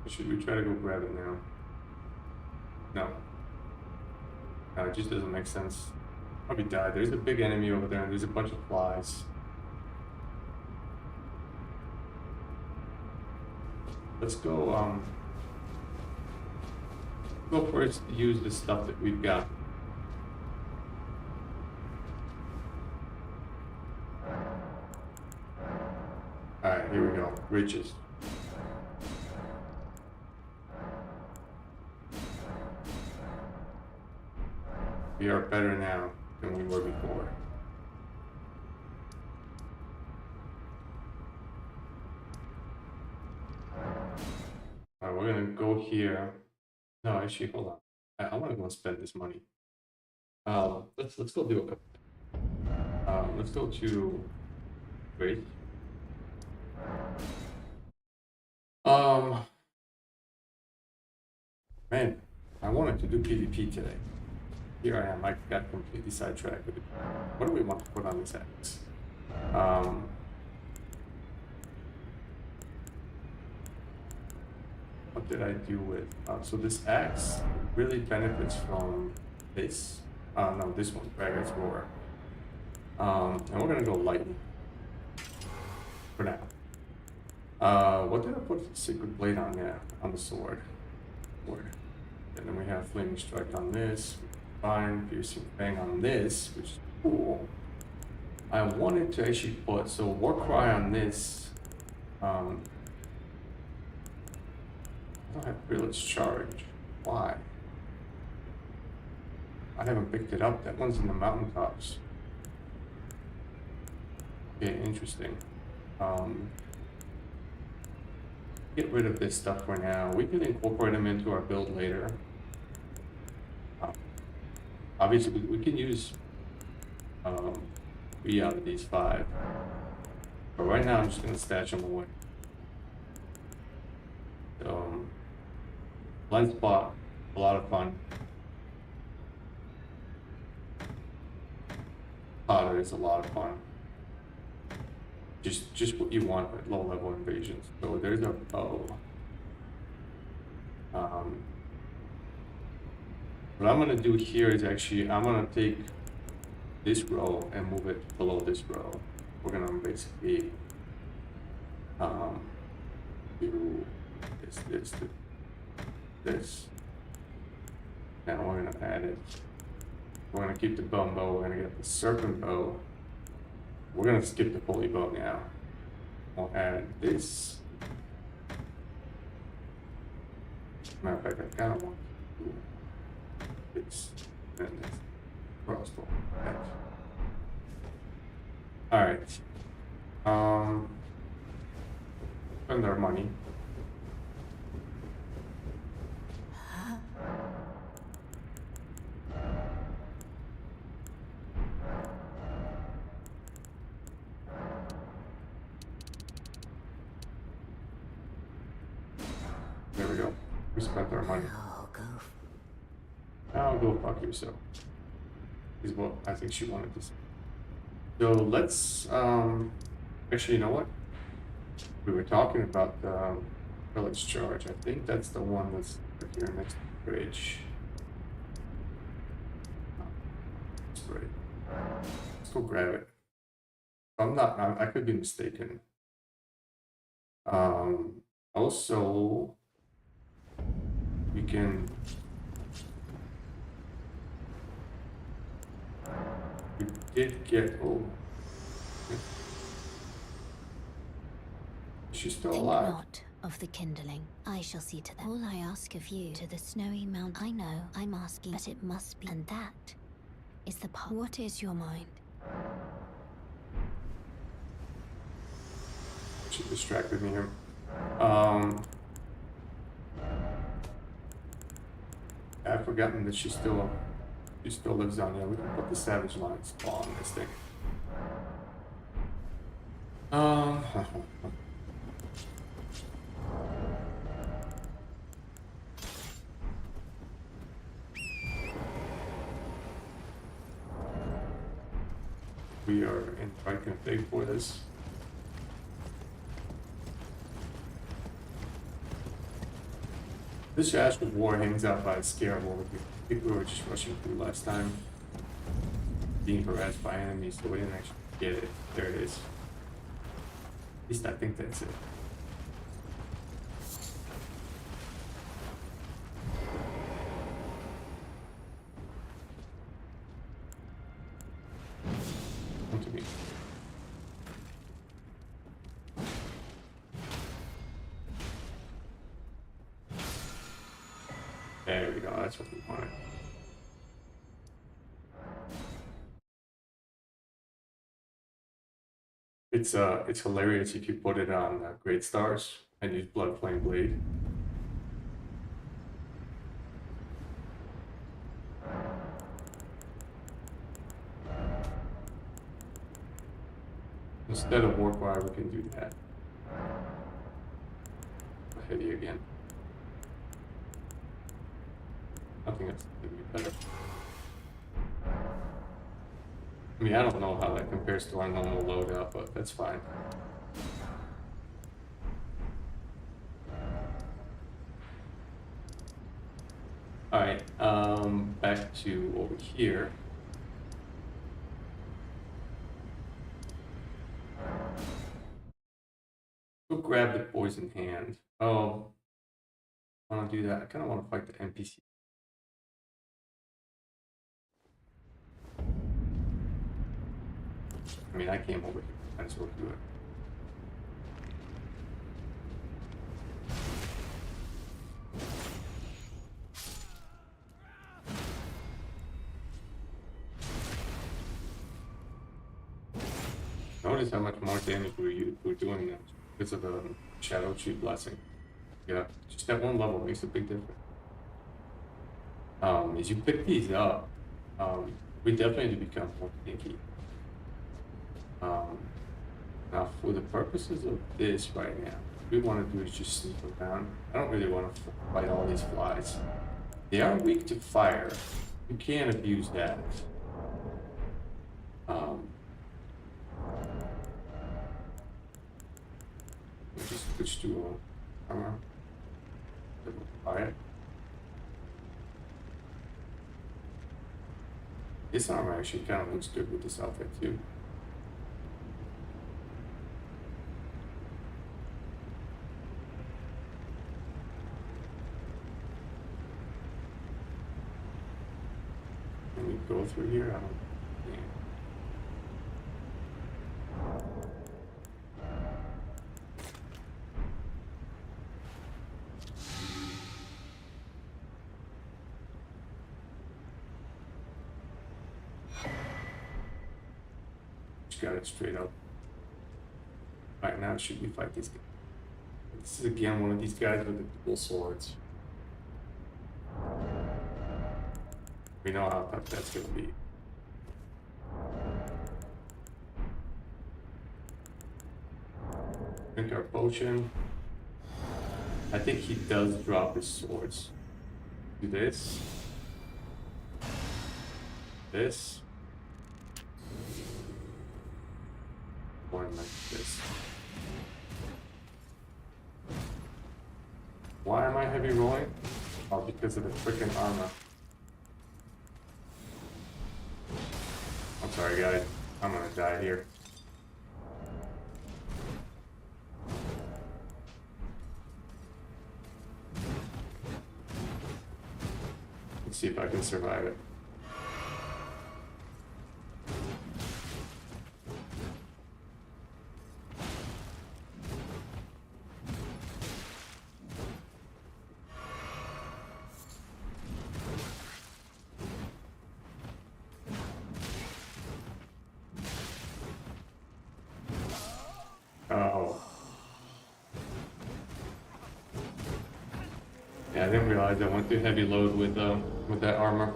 Should we try to go grab it now? No. No, it just doesn't make sense. Probably die. There's a big enemy over there and there's a bunch of flies. Let's go, go first use the stuff that we've got. Alright, here we go. Riches. We are better now than we were before. Alright, we're gonna go here. No, actually, hold on. I want to go and spend this money. Let's go do it. Let's go to wait. Man, I wanted to do PvP today. Here I am. I got completely sidetracked with it. What do we want to put on this axe? What did I do with? So this axe really benefits from this. No, this one, Braggart's Roar. And we're gonna go lightning for now. What did I put the Sacred Blade on there? On the sword. And then we have Flaming Strike on this. Fine, Piercing Fang on this, which is cool. I wanted to actually put War Cry on this. I don't have Village Charge. Why? I haven't picked it up. That one's in the mountaintops. Okay, interesting. Get rid of this stuff for now. We can incorporate them into our build later. Obviously, we can use 3 out of these 5. But right now, I'm just going to stash them away. Blind Spot, a lot of fun. Potter is a lot of fun. Just what you want at low level invasions. So there's a bow. What I'm gonna do here is actually I'm gonna take this row and move it below this row. We're gonna basically do this. Now we're gonna add it. We're gonna keep the bone bow. We're gonna get the serpent bow. We're gonna skip the pulley bow now. We'll add this. Matter of fact, I kind of want to do this and this crossbow. All right. Spend our money. There we go. We spent our money. Now go fuck yourself. Is what I think she wanted to say. So let's actually, you know what? We were talking about the village charge. I think that's the one that's right here next to the bridge. That's great. Let's go grab it. I'm not. I could be mistaken. Also, we can. We did get. Oh. She's still alive. Think not of the kindling. I shall see to that. All I ask of you, to the snowy mountain. I know I'm asking, but it must be. And that is the part. What is your mind? She distracted me here. I've forgotten that she still lives down here. We can put the Savage Line spawn on this thing. Um, we are in the right config for this. This Ash of War hangs out by a scare wall. People were just rushing through last time, being harassed by enemies, so we didn't actually get it. There it is. At least I think that's it. Come to me. There we go, that's what we wanted. It's hilarious if you put it on Great Stars and use Blood Flame Blade. Instead of Warfire, we can do that. Heavy again. I think that's gonna be better. I mean, I don't know how that compares to our normal loadout, but that's fine. Alright, back to over here. Go grab the poison hand. Oh, I want to do that. I kind of want to fight the NPC. I mean, I came over here. Might as well do it. Notice how much more damage we're doing now because of the Shadow Tree Blessing. Yeah, just that one level makes a big difference. As you pick these up, we definitely need to become more stinky. Now, for the purposes of this right now, what we want to do is just sneak around. I don't really want to fight all these flies. They are weak to fire. You can abuse that. We just switch to armor. Fire. This armor actually kind of looks good with this outfit too. Can we go through here? I don't. Yeah. Got it straight up. Right now, should we fight this guy? This is again one of these guys with the dual swords. We know how tough that's gonna be. Drink our potion. I think he does drop his swords. Do this. This. Or like this. Why am I heavy rolling? Oh, because of the freaking armor. I'm sorry, guys. I'm gonna die here. Let's see if I can survive it. Oh. Yeah, I didn't realize I went through heavy load with that armor.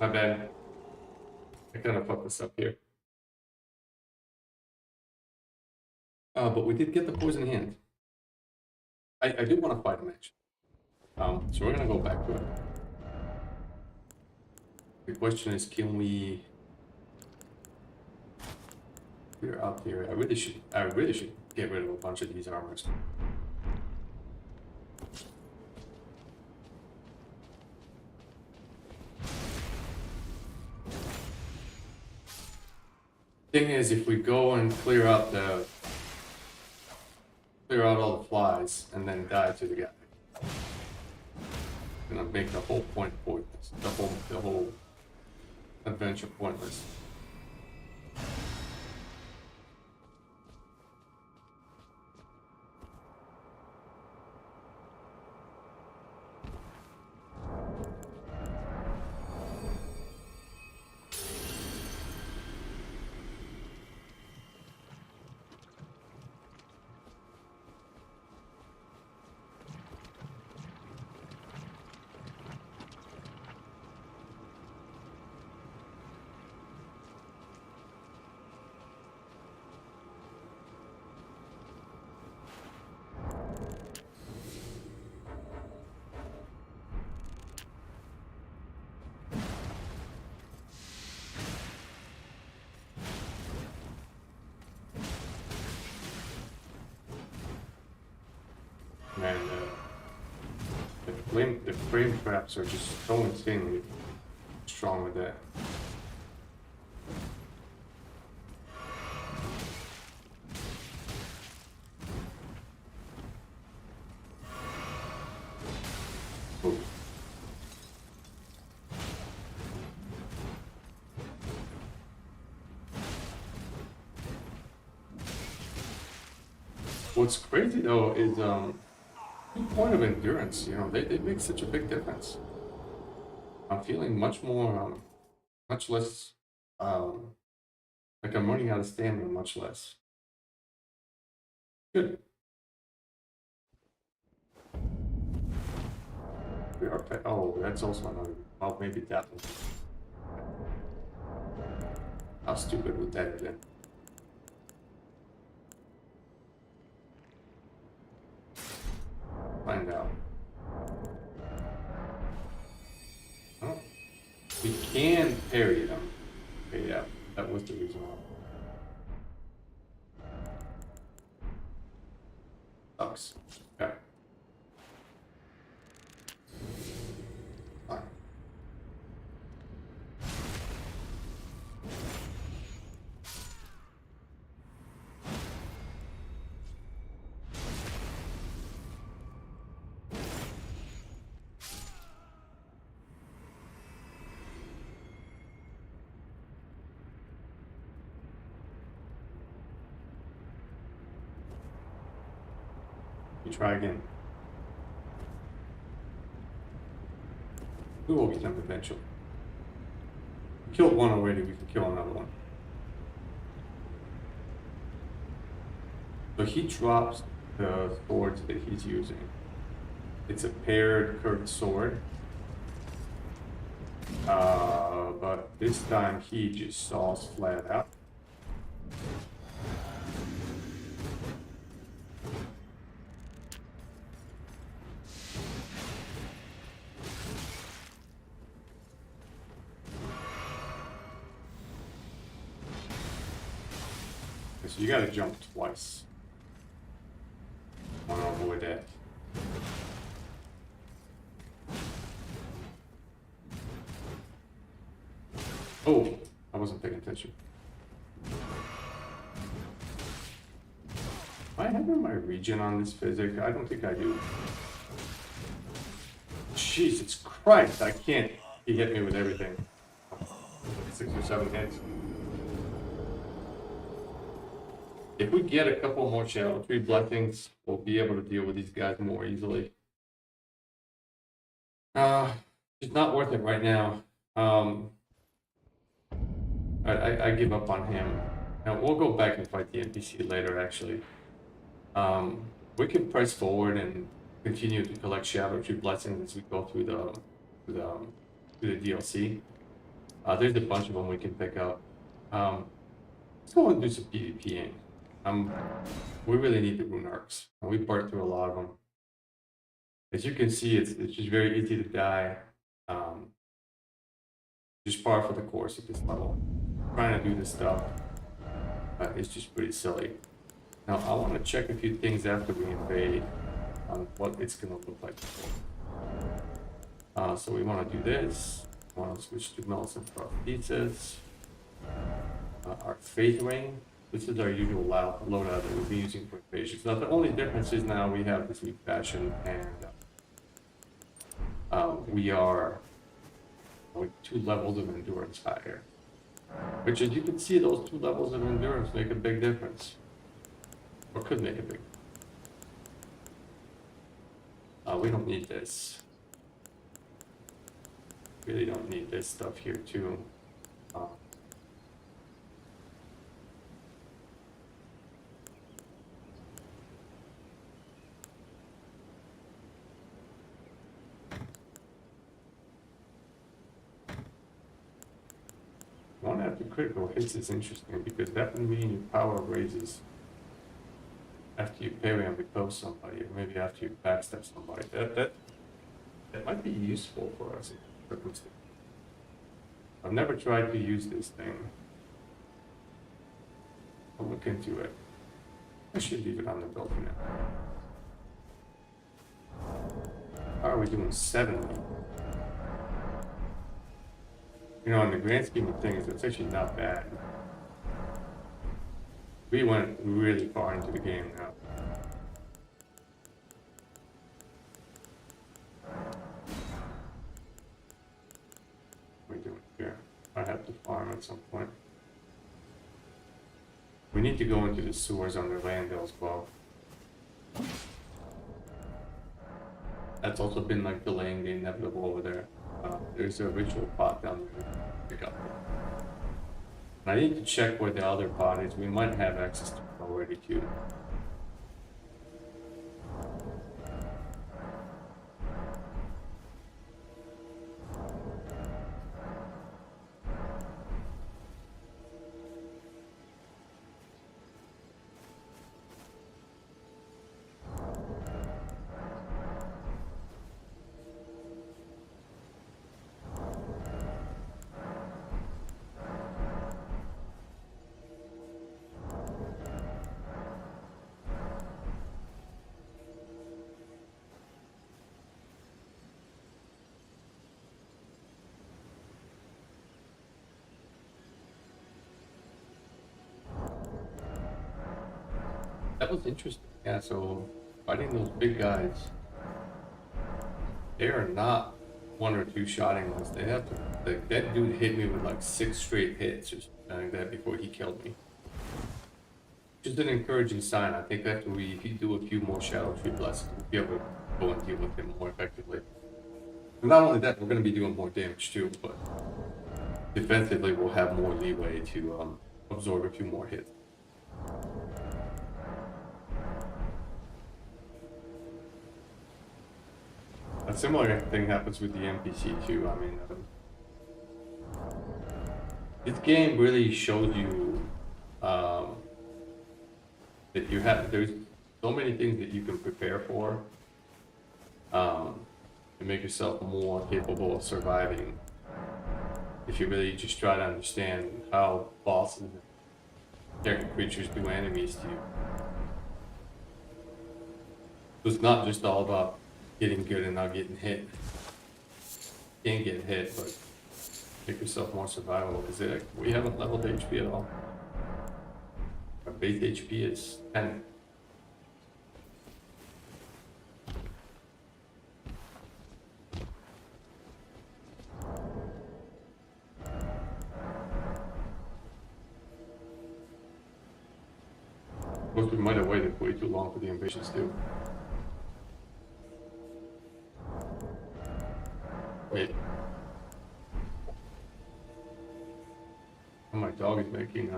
My bad. I kind of fucked this up here. But we did get the poison hand. I do want to fight him actually. So we're gonna go back to it. The question is, can we clear out here? I really should get rid of a bunch of these armors. Thing is, if we go and clear out all the flies and then die to the guy, it's gonna make the whole point pointless. The whole adventure pointless. Man, the frame traps are just so insanely strong with that. Ooh. What's crazy though is point of endurance, you know, they make such a big difference. I'm feeling much more, much less, like I'm running out of stamina much less. Good. We are, oh, that's also another, well, maybe that one. How stupid would that have been? Find out. Oh, we can parry them. Okay, yeah, that was the reason why. Sucks. Okay. Fine. Try again. We will get them eventually. We killed one already, we can kill another one. So he drops the swords that he's using. It's a paired curved sword. But this time he just saws flat out. So you gotta jump twice. I wanna avoid that. Oh, I wasn't paying attention. Do I have my regen on this physic? I don't think I do. Jesus Christ, I can't. He hit me with everything. 6 or 7 hits. If we get a couple more Shadow Tree blessings, we'll be able to deal with these guys more easily. It's not worth it right now. I give up on him. Now we'll go back and fight the NPC later. Actually, we can press forward and continue to collect Shadow Tree blessings as we go through the DLC. There's a bunch of them we can pick up. Let's go and do some PvPing. we really need the rune arcs, and we burnt through a lot of them. As you can see, it's just very easy to die. Just par for the course at this level. Trying to do this stuff, it's just pretty silly. Now I want to check a few things after we invade on what it's going to look like. So we want to do this. We want to switch to Melson Prosthesis. Our Faith Ring. This is our usual loadout that we'll be using for invasions. Now the only difference is now we have this new fashion, and we are like 2 levels of endurance higher. Which, as you can see, those 2 levels of endurance make a big difference. Or could make a big difference. We don't need this. Really don't need this stuff here too. One after critical hits is interesting because that would mean your power raises after you parry and repel somebody, or maybe after you backstab somebody. That might be useful for us in circumstances. I've never tried to use this thing. I'll look into it. I should leave it on the build for now. How are we doing? 70. You know, in the grand scheme of things, it's actually not bad. We went really far into the game now. What are we doing here? I have to farm at some point. We need to go into the sewers under Landale as well. That's also been like delaying the inevitable over there. There's a ritual pot down there to pick up. I need to check where the other pot is. We might have access to it already too. That was interesting. Yeah, so fighting those big guys, they are not 1 or 2 shotting ones. They have to, like, that dude hit me with like 6 straight hits or something like that before he killed me. Just an encouraging sign. I think after if you do a few more Shadow Tree Blessings, we'll be able to go and deal with him more effectively. And not only that, we're going to be doing more damage too, but defensively we'll have more leeway to absorb a few more hits. A similar thing happens with the NPC too. I mean, this game really shows you that there's so many things that you can prepare for to make yourself more capable of surviving. If you really just try to understand how bosses and certain creatures do enemies to you. So it's not just all about getting good and not getting hit. You can't get hit, but make yourself more survivable. Because we haven't leveled HP at all. Our base HP is 10. Of course, we might have waited way too long for the invasions too. Wait. Oh, my dog is making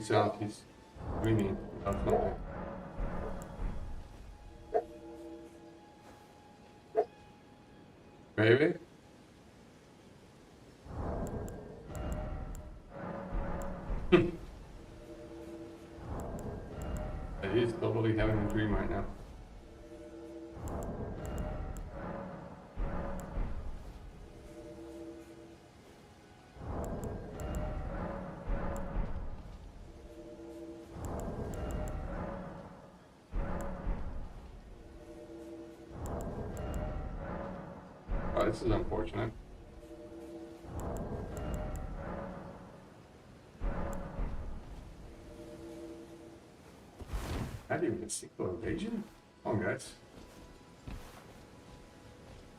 sounds. He's screaming about something. Baby? he's totally having a dream right now. Oh, this is unfortunate. Not even a single invasion? Come on, guys.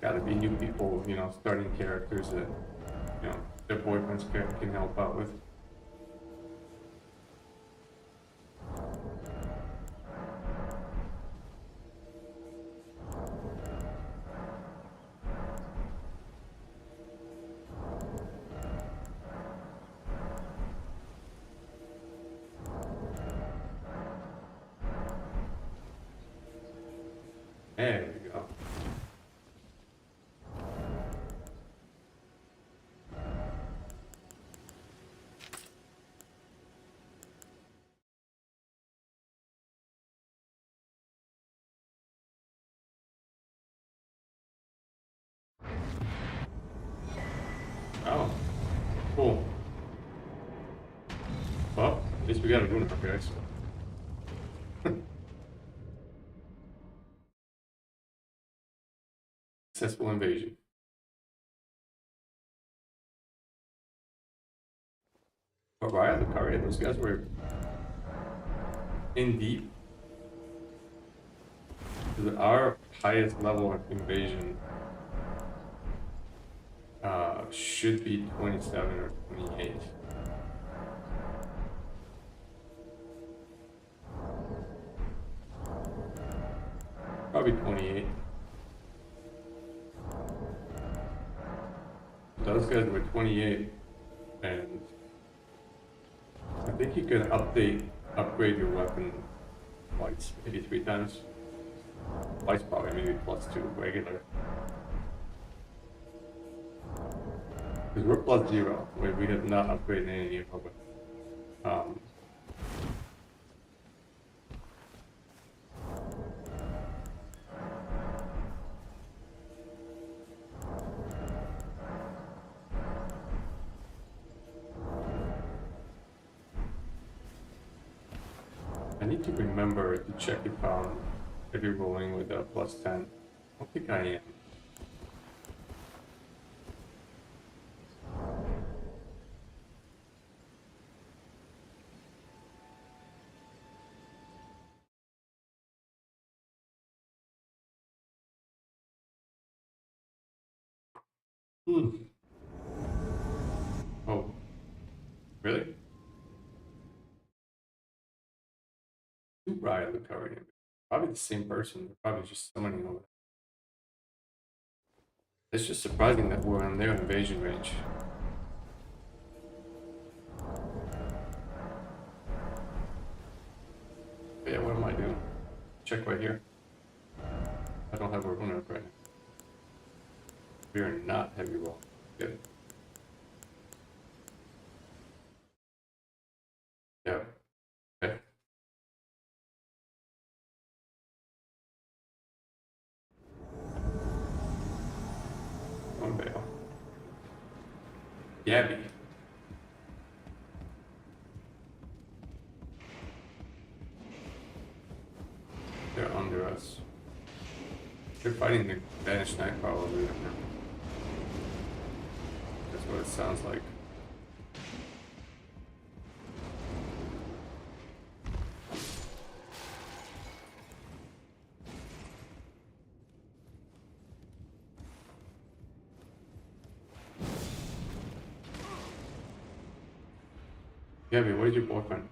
Gotta be new people, you know, starting characters that, you know, their boyfriends can help out with. There we go. Oh, cool. Well, at least we got a rune up, guys. Successful invasion. But right, look, alright, those guys were in deep. Our highest level of invasion should be 27 or 28. Probably 28. Those guys were 28, and I think you can upgrade your weapon twice, maybe 3 times. Twice probably, maybe +2 regular. Because we're +0, we have not upgraded any of our weapons. I need to remember to check if you're rolling with a +10. I don't think I am. Oh, really? Two Riot recovery. Probably the same person. They're probably just summoning over. It's just surprising that we're on their invasion range. But yeah, what am I doing? Check right here. I don't have a rune up right now. We are not heavy roll. Good. Yeah. Okay. One bale. Gabby. They're under us. They're fighting the Banished Knight probably. That's what it sounds like. Gabby, what is your boyfriend?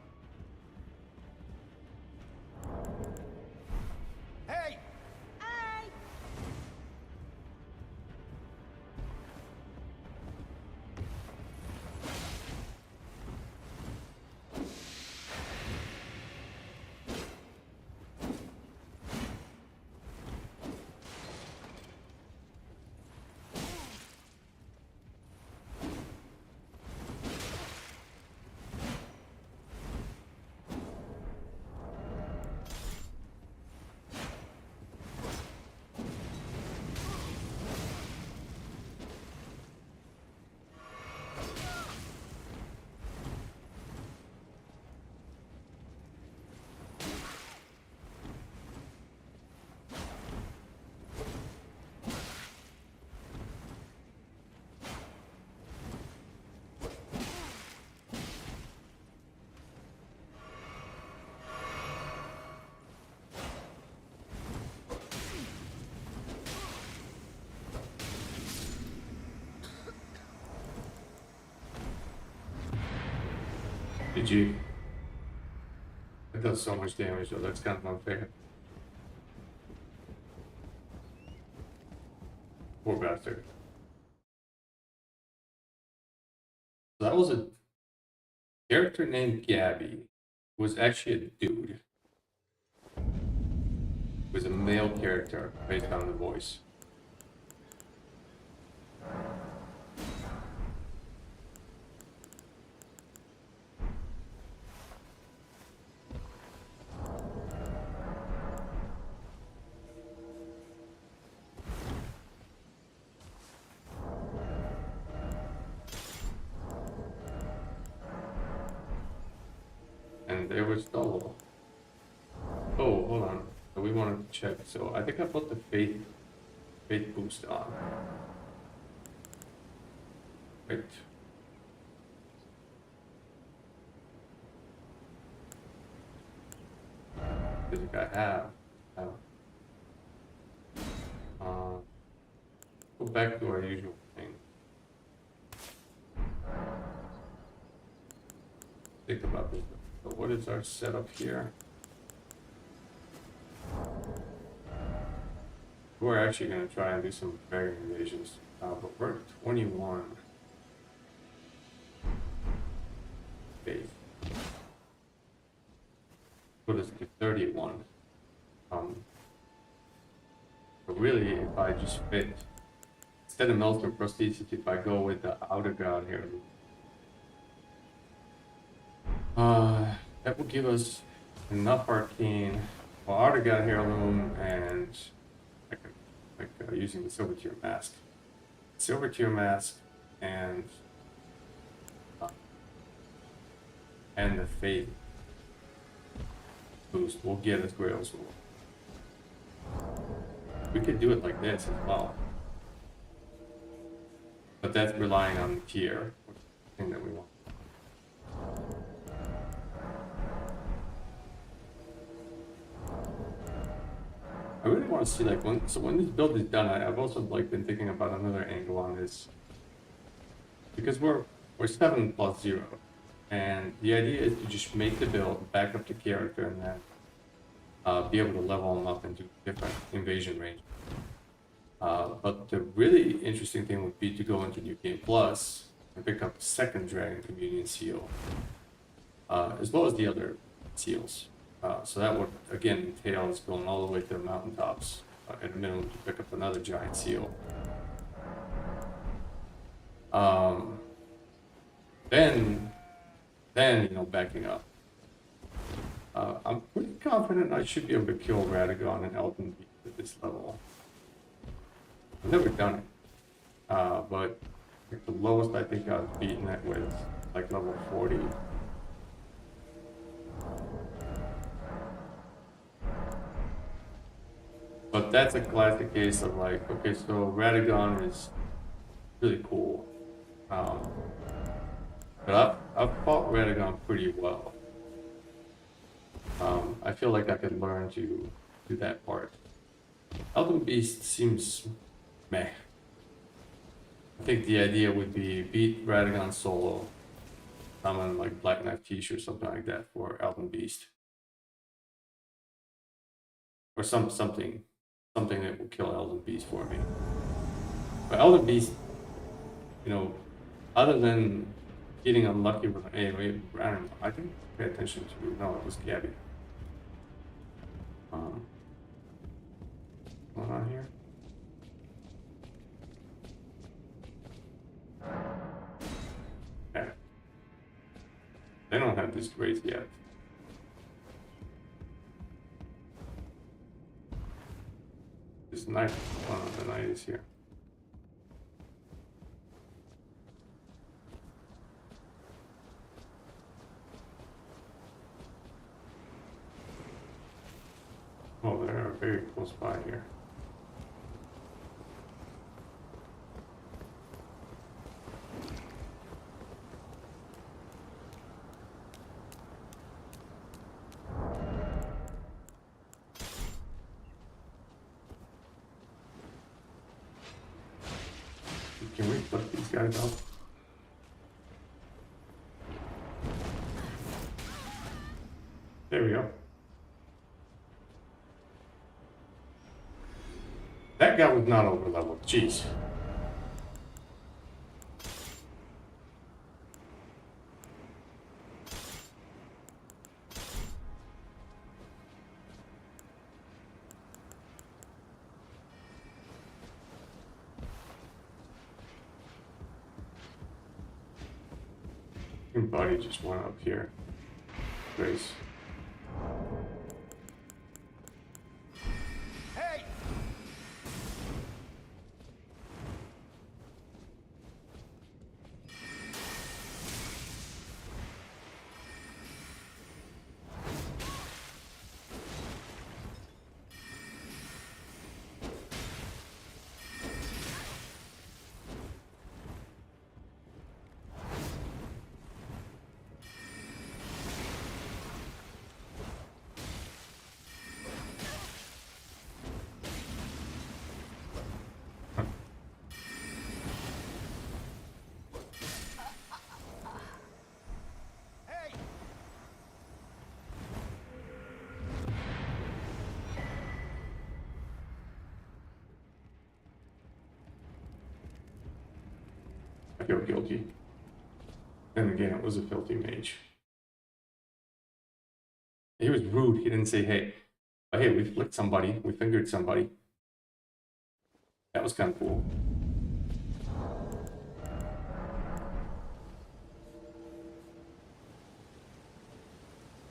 Hey! GG. It does so much damage though, that's kind of unfair. Poor bastard. That was a character named Gabby. Who was actually a dude. Was a male character based on the voice. And there was double. Oh, hold on. So we want to check. So I think I put the faith boost on. Wait. I think I have. Go back to our usual thing. Think about this. So what is our setup here? We're actually going to try and do some dragon invasions, but we're at 21. Faith. Put us to 31. But really, if I just fit, instead of Melter Prosthesis, if I go with the Outer God Heirloom, that will give us enough Arcane, well, Outer God Heirloom, and using the Silver Tier Mask. Silver Tier Mask and the Faith boost will get us Grail Sword. We could do it like this as well. But that's relying on the tier, thing that we want. I really want to see like when this build is done, I've also like been thinking about another angle on this. Because we're 7+0. And the idea is to just make the build, back up the character, and then be able to level them up into different invasion range. But the really interesting thing would be to go into New Game Plus and pick up the second Dragon Communion seal, as well as the other seals. So that would again entail us going all the way to the mountaintops at a minimum to pick up another giant seal. Then you know, backing up. I'm pretty confident I should be able to kill Radagon and Elden at this level. I've never done it, but like the lowest I think I've beaten it with like level 40. But that's a classic case of like, okay, so Radagon is really cool. But I've fought Radagon pretty well. I feel like I could learn to do that part. Elden Beast seems meh. I think the idea would be beat Radagon solo, summon like Black Knight Tish or something like that for Elden Beast. Or something that will kill Elden Beast for me. But Elden Beast, you know, other than getting unlucky with an AoE, I don't know, I didn't pay attention to, no, it was Gabby. What's going on here? Yeah. They don't have this grace yet. This knight, the knight is here. Oh, they are very close by here. Can we flip these guys up? There we go. That guy was not over leveled. Jeez. Your body just went up here. Grace. Hey! I feel guilty. And again, it was a filthy mage. He was rude. He didn't say, hey, hey, we flicked somebody. We fingered somebody. That was kind of cool.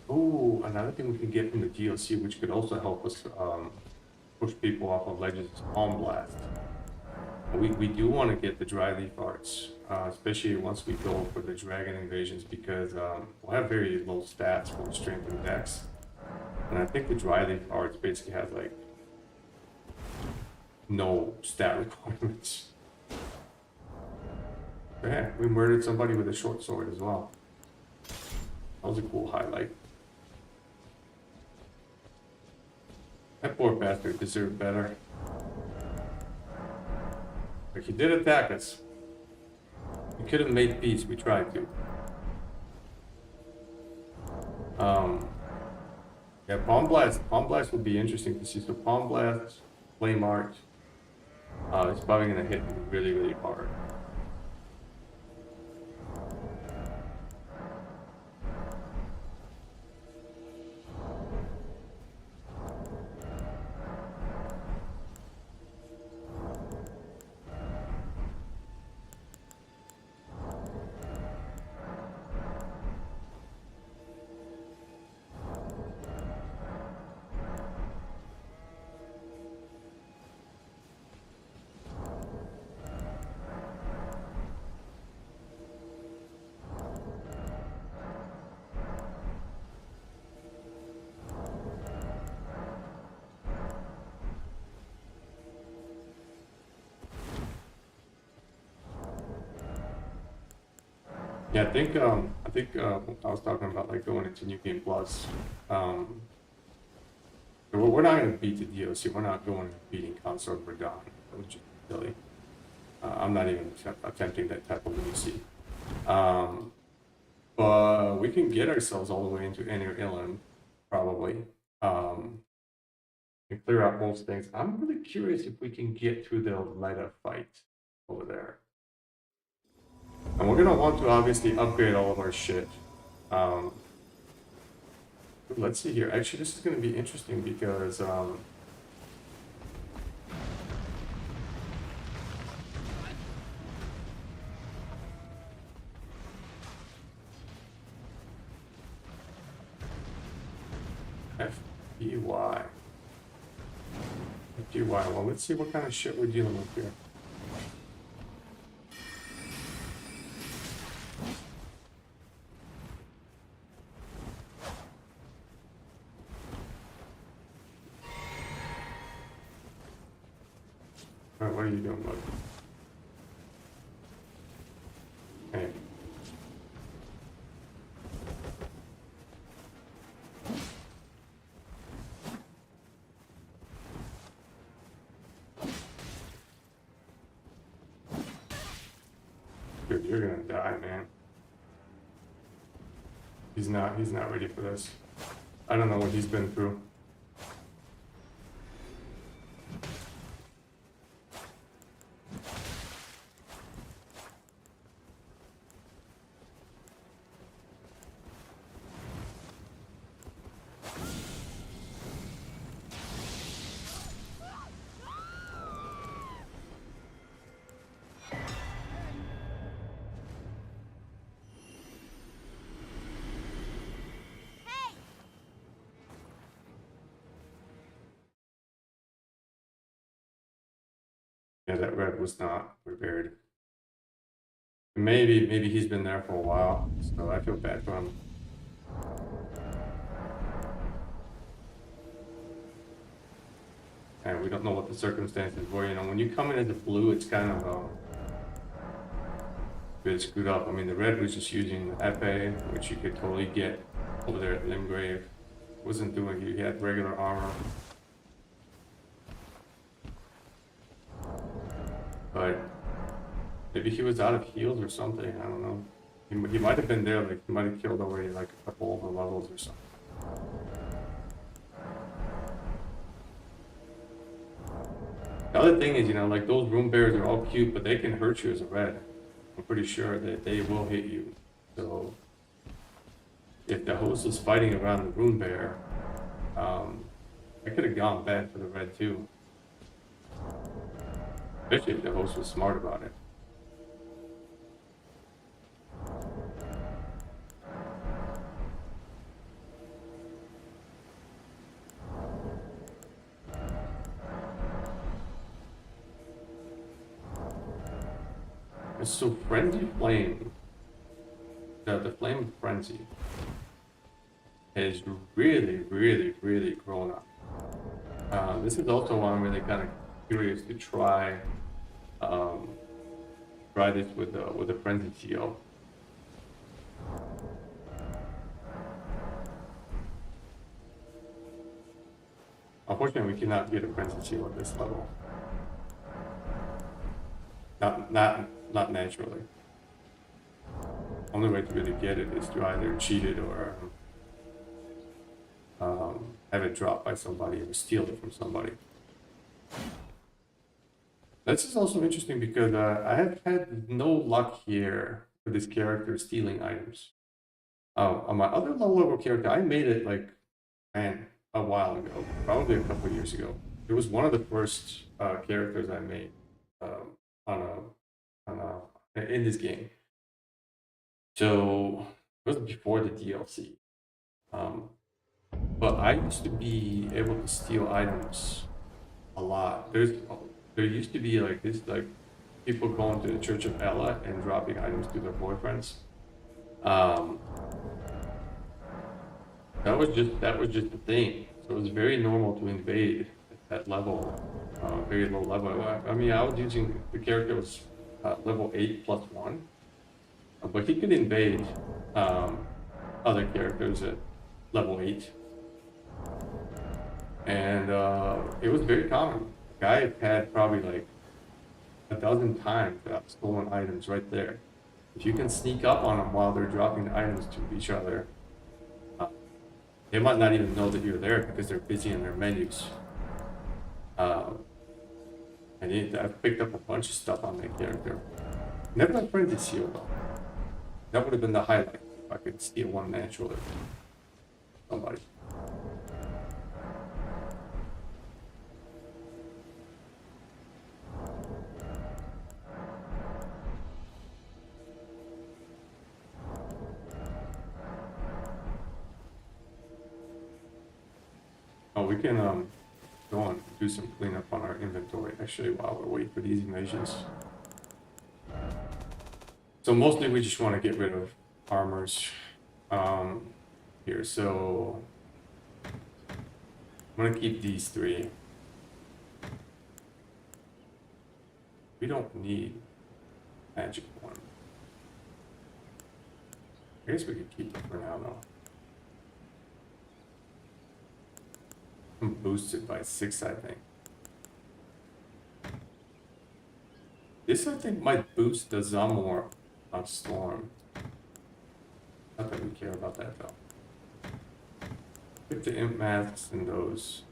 Oh, another thing we can get from the DLC, which could also help us push people off of ledges, is Palm Blast. We do want to get the dry leaf arts, especially once we go for the dragon invasions, because we'll have very low stats for strength and dex. And I think the dry leaf arts basically has like no stat requirements. But yeah, we murdered somebody with a short sword as well. That was a cool highlight. That poor bastard deserved better. Like, he did attack us. We could have made peace, we tried to. Yeah, Palm Blast would be interesting to see. So Palm Blast, Flame Art, it's probably gonna hit me really, really hard. Yeah, I think I was talking about like going into New Game Plus. We're not going to beat the DLC. We're not going and beating Consort Verdun. That was just silly. I'm not even attempting that type of lunacy. But we can get ourselves all the way into Inner Elden, probably. And clear out most things. I'm really curious if we can get through the Leda fight over there. And we're gonna want to obviously upgrade all of our shit. Let's see here. Actually, this is gonna be interesting because FPY. Well, let's see what kind of shit we're dealing with here. Alright, what are you doing, bud? Hey. Dude, you're gonna die, man. He's not ready for this. I don't know what he's been through. Yeah, that red was not prepared. Maybe he's been there for a while, so I feel bad for him. And we don't know what the circumstances were. You know, when you come in as a blue, it's kind of a bit screwed up. I mean, the red was just using the FA, which you could totally get over there at Limgrave. Wasn't doing, he had regular armor. But maybe he was out of heals or something, I don't know. He might have been there, like, he might have killed already like a couple of the levels or something. The other thing is, you know, like, those room bears are all cute, but they can hurt you as a red. I'm pretty sure that they will hit you. So, if the host was fighting around the room bear, it could have gone bad for the red too. Especially if the host was smart about it. So Frenzy Flame, the Flame of Frenzy, has really grown up. This is also one I'm really kind of curious to try. Try this with the Frenzy Seal. Unfortunately, we cannot get a Frenzy Seal at this level. Not naturally. Only way to really get it is to either cheat it or have it dropped by somebody or steal it from somebody. This is also interesting because I have had no luck here with this character stealing items. On my other low level character, I made it like, man, a while ago, probably a couple years ago. It was one of the first characters I made in this game. So it was before the DLC. But I used to be able to steal items a lot. There used to be like this, like people going to the Church of Ella and dropping items to their boyfriends. That was just the thing. So it was very normal to invade at that level, very low level. I mean, I was using, the character was level 8+1, but he could invade other characters at level 8. And it was very common. The guy had probably like a dozen times that stolen items right there. If you can sneak up on them while they're dropping the items to each other, they might not even know that you're there because they're busy in their menus. And I've picked up a bunch of stuff on that character. Never a Frenzy Seal though. That would have been the highlight if I could steal one naturally. Somebody. Oh, we can go on do some cleanup on our inventory actually while we're waiting for these invasions. So mostly we just want to get rid of armors here. So I'm gonna keep these 3. We don't need magic one. I guess we could keep it for now though. I'm boosted by 6, I think. This I think might boost the Zamor on Storm. Not that we care about that though. Get the imp masks and those.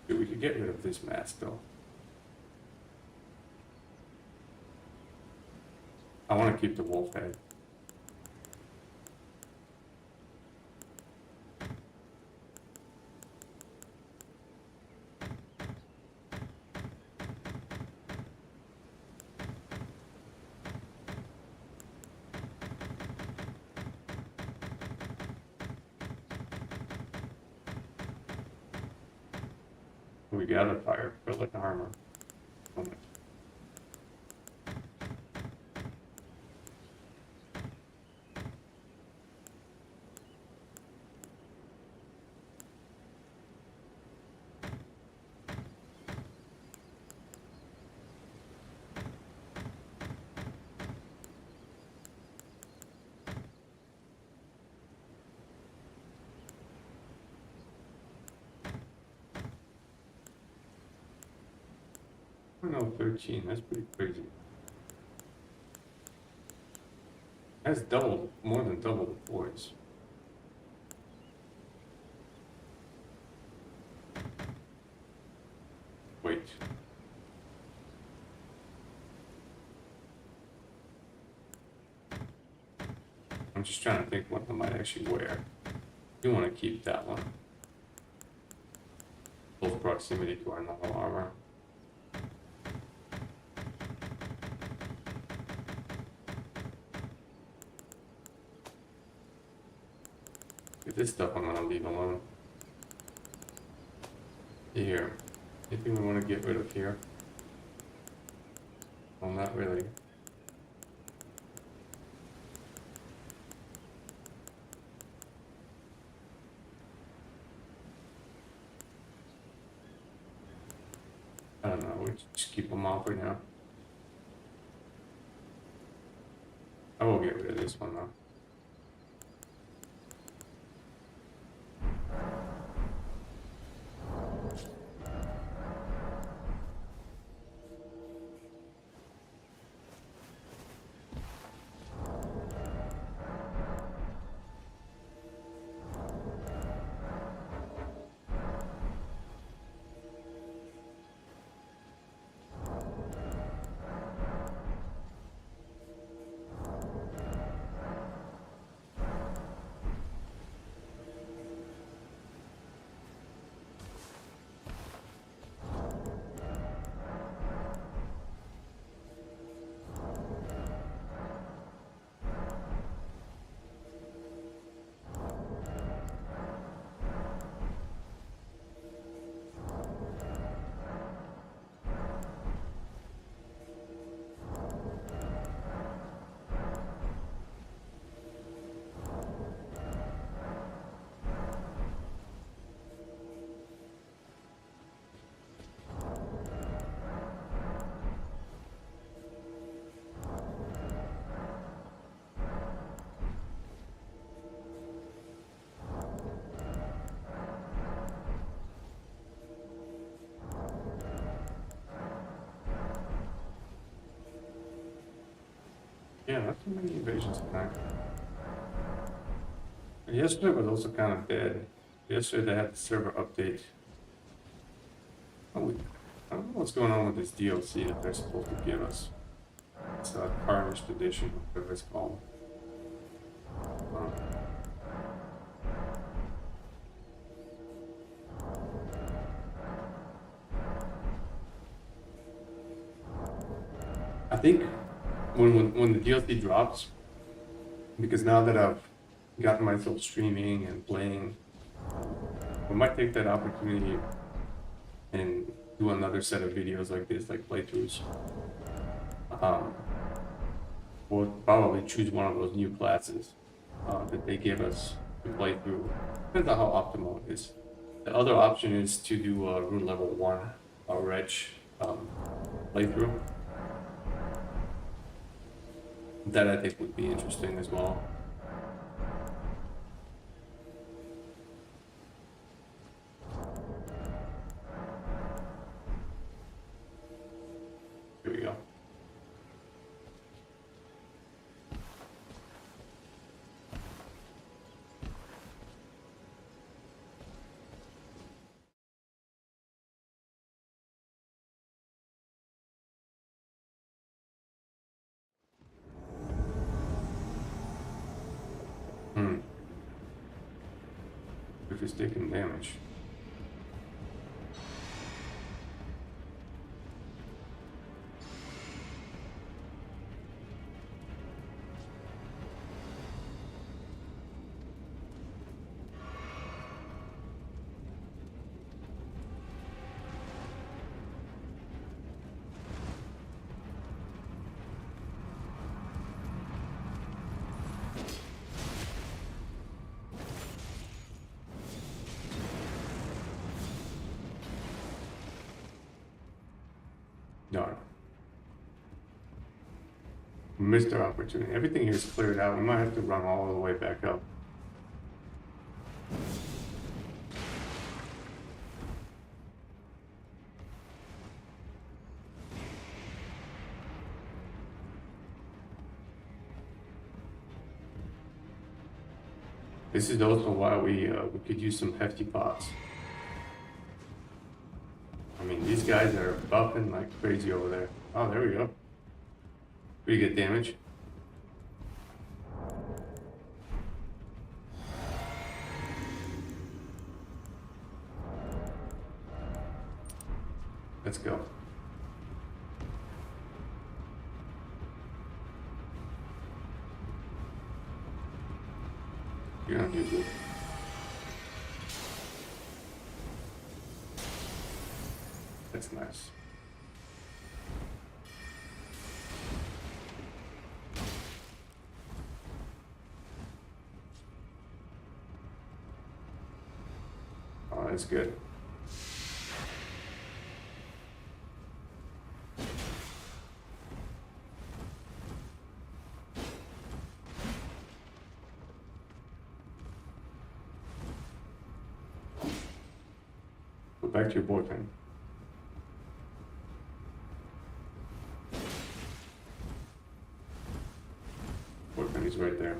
Dude, we could get rid of this mask though. I want to keep the wolf head. We got a fire acrylic armor. Oh my. No, 13, that's pretty crazy. That's double, more than double the poise. Wait. I'm just trying to think what I might actually wear. You want to keep that one. Close proximity to our normal armor. This stuff I'm gonna leave alone. Here. Anything we want to get rid of here? Well, not really. I don't know, we'll just keep them off right now. I will get rid of this one though. Yeah, not too many invasions tonight. And yesterday was also kind of dead. Yesterday they had the server update. Oh, I don't know what's going on with this DLC that they're supposed to give us. It's a Carnage Edition, whatever it's called. I think when the DLC drops, because now that I've gotten myself streaming and playing, we might take that opportunity and do another set of videos like this, like playthroughs. We'll probably choose one of those new classes that they give us to play through. Depends on how optimal it is. The other option is to do a root level 1 wretch playthrough. That I think would be interesting as well. Here we go. if he's taking damage. Darn. Missed our opportunity. Everything here is cleared out. We might have to run all the way back up. This is also why we could use some hefty pots. I mean, these guys are buffing like crazy over there. Oh, there we go. Pretty good damage. Let's go. You're not too good. That's nice. Oh, that's good. Go back to your boyfriend. Boyfriend is right there.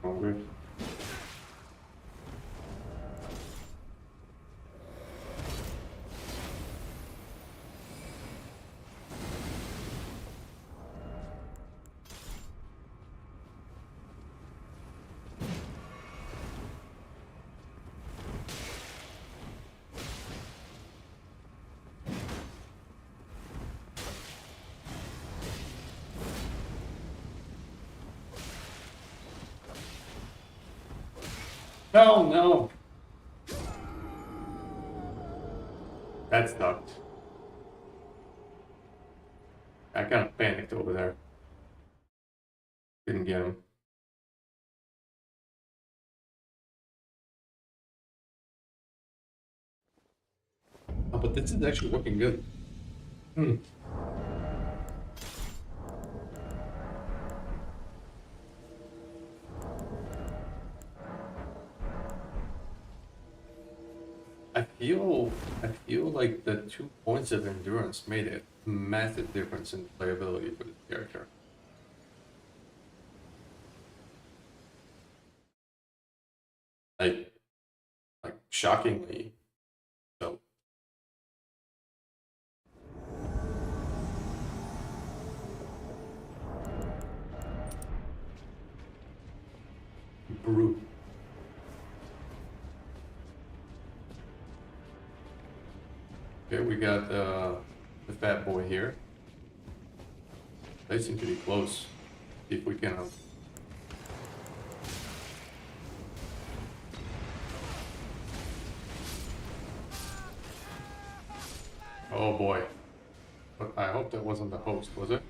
All good. No, no. That sucked. I kind of panicked over there. Didn't get him. Oh, but this is actually working good. I feel like the 2 points of endurance made a massive difference in playability for this character. Like shockingly so. Brute. Okay, we got the fat boy here. They seem to be close. See if we can. Oh boy. But I hope that wasn't the host, was it?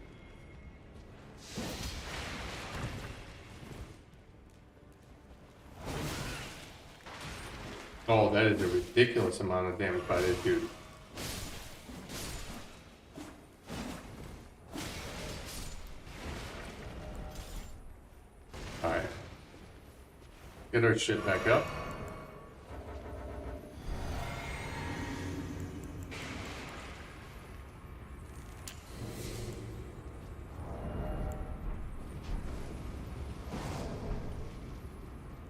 Oh, that is a ridiculous amount of damage by this dude. Alright. Get our shit back up.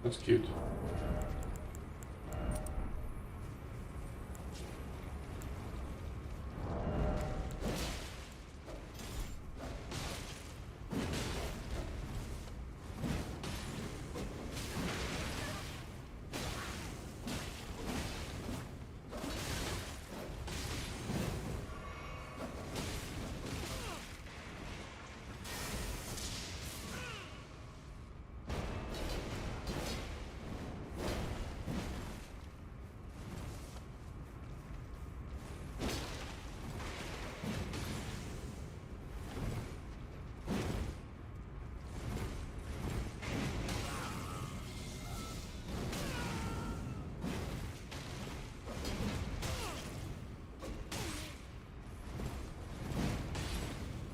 That's cute.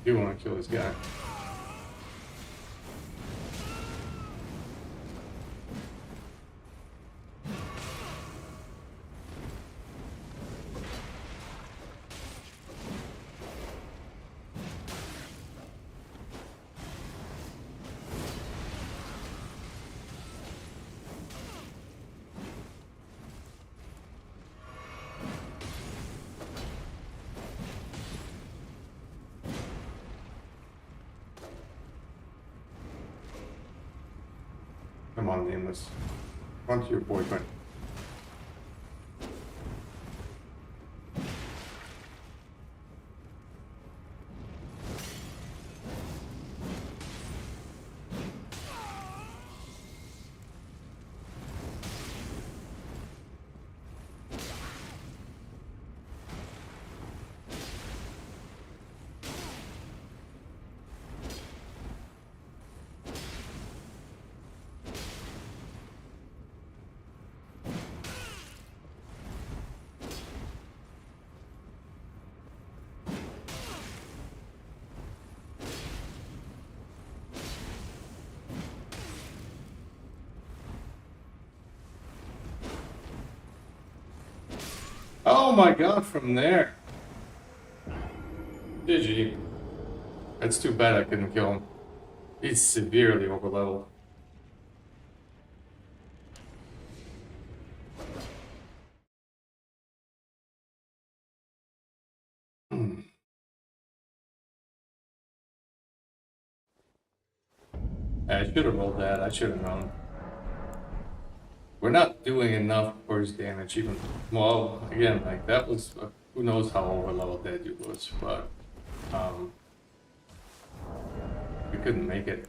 You want to kill this guy. Come on, nameless. Run to your boyfriend. Oh my god, from there. GG. That's too bad I couldn't kill him. He's severely overleveled. I should have rolled that. I should have known. We're not doing enough burst damage even. Well, again, like that was who knows how overleveled that dude was, but we couldn't make it.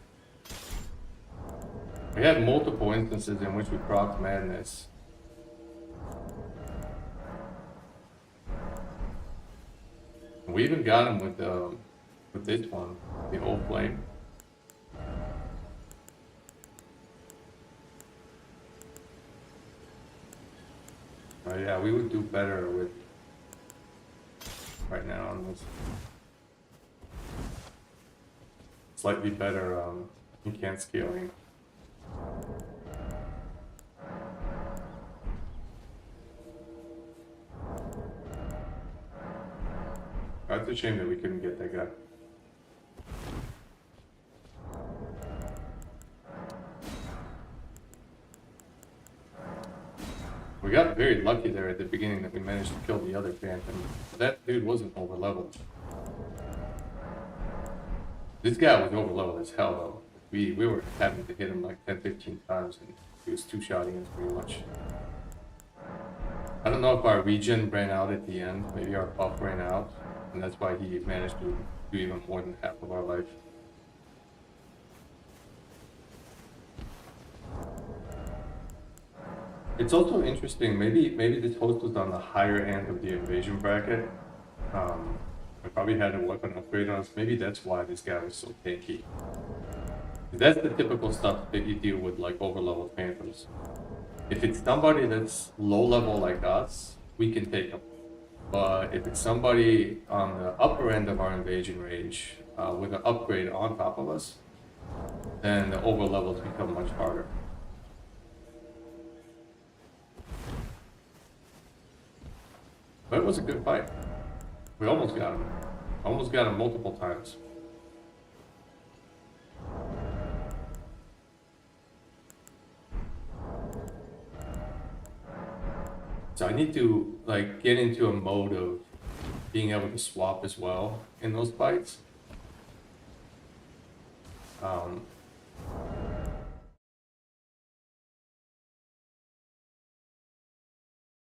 We had multiple instances in which we procced madness. We even got him with this one, the old flame. Yeah, we would do better with right now on this. Slightly better mechanic scaling. That's a shame that we couldn't get that guy. We got very lucky there at the beginning that we managed to kill the other phantom. That dude wasn't over leveled. This guy was over leveled as hell though. We were having to hit him like 10-15 times and he was two-shotting us pretty much. I don't know if our regen ran out at the end, maybe our buff ran out, and that's why he managed to do even more than half of our life. It's also interesting, maybe this host was on the higher end of the invasion bracket. I probably had a weapon upgrade on us. Maybe that's why this guy was so tanky. That's the typical stuff that you deal with like overleveled phantoms. If it's somebody that's low level like us, we can take them. But if it's somebody on the upper end of our invasion range with an upgrade on top of us, then the overlevels become much harder. But it was a good fight. We almost got him. Almost got him multiple times. need to like get into a mode of being able to swap as well in those fights.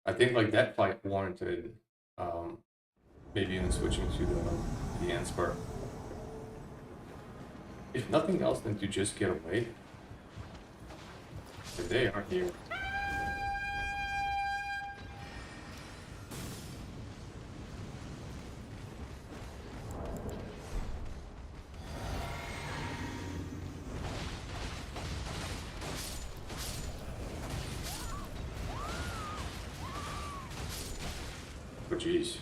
I think like that fight warranted maybe even switching to the Anspur. If nothing else, then to just get away. But they aren't here. Oh jeez.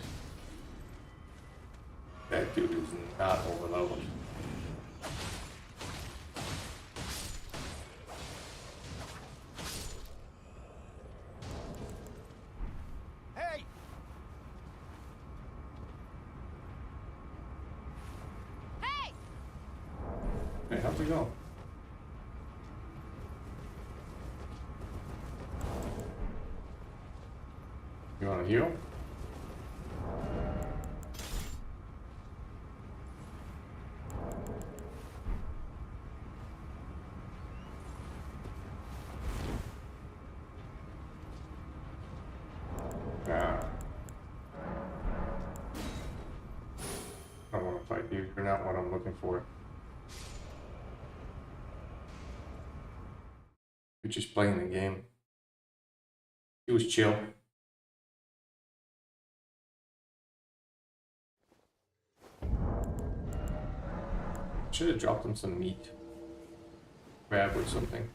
That dude is not overleveled. Hey! Hey! Hey, how's it go? You wanna heal? Nah. I don't want to fight you. You're not what I'm looking for. You're just playing the game. It was chill. Should have dropped him some meat. Crab or something.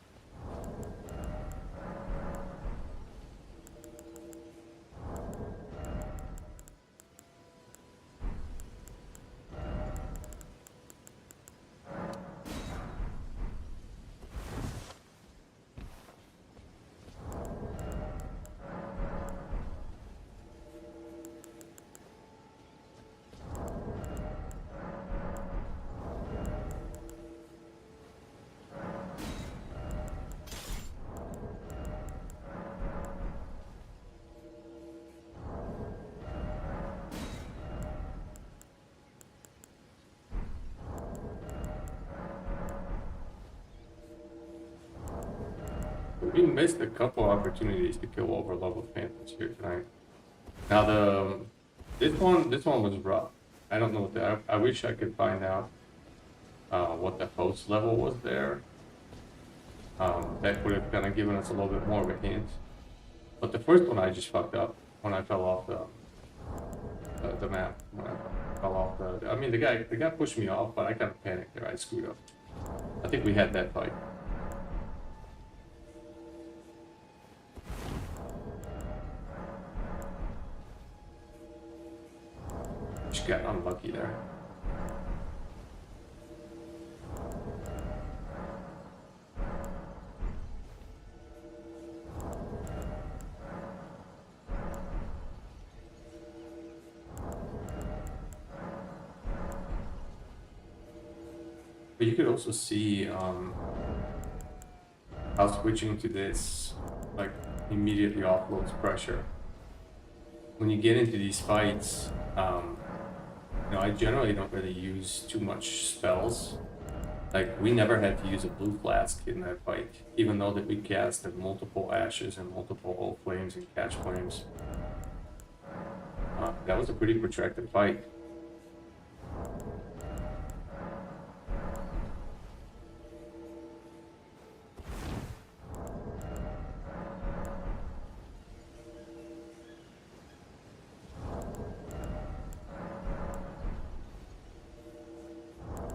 We missed a couple opportunities to kill over-leveled phantoms here tonight. Now this one was rough. I don't know what I wish I could find out what the host level was there. That would have kind of given us a little bit more of a hint. But the first one I just fucked up when I fell off the map. When I fell off I mean the guy pushed me off, but I kind of panicked there. I screwed up. I think we had that fight. Just got unlucky there. But you could also see how switching to this like immediately offloads pressure. When you get into these fights, you know, I generally don't really use too much spells. Like, we never had to use a blue flask in that fight, even though that we casted multiple ashes and multiple old flames and catch flames. That was a pretty protracted fight.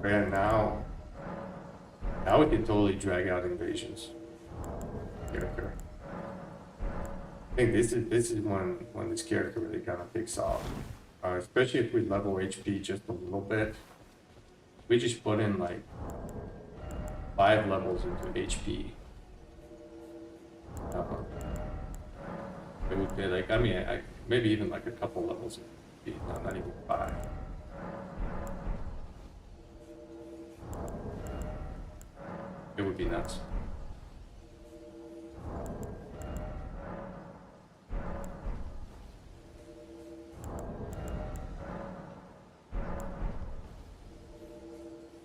And now we can totally drag out invasions. Character. I think this is when this character really kind of takes off. Especially if we level HP just a little bit. We just put in like 5 levels into HP. It would be like, I mean, maybe even like a couple levels in HP, not even 5. It would be nuts.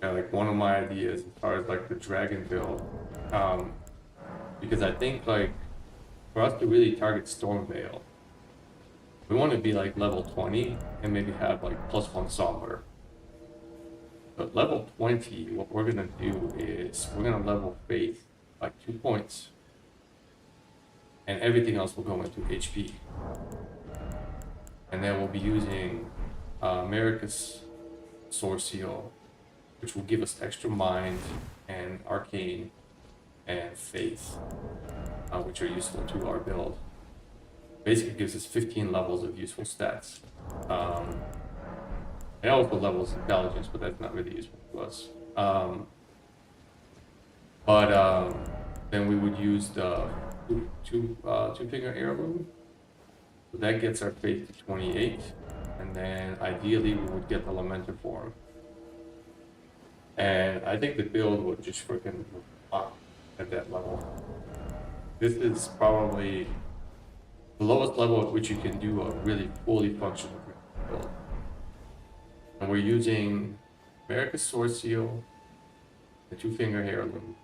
Yeah, like one of my ideas as far as like the dragon build, because I think like for us to really target Stormveil, we want to be like level 20 and maybe have like +1 somber. But level 20, what we're gonna do is we're gonna level faith by 2 points, and everything else will go into HP. And then we'll be using America's Sword Seal, which will give us extra mind and arcane and faith, which are useful to our build. Basically gives us 15 levels of useful stats. It also levels intelligence, but that's not really useful to us. Then we would use the two-finger heirloom. So that gets our faith to 28, and then ideally we would get the Lamentor form. And I think the build would just freaking pop at that level. This is probably the lowest level at which you can do a really fully functional build. And we're using America's Sword Seal, the two-finger heirloom,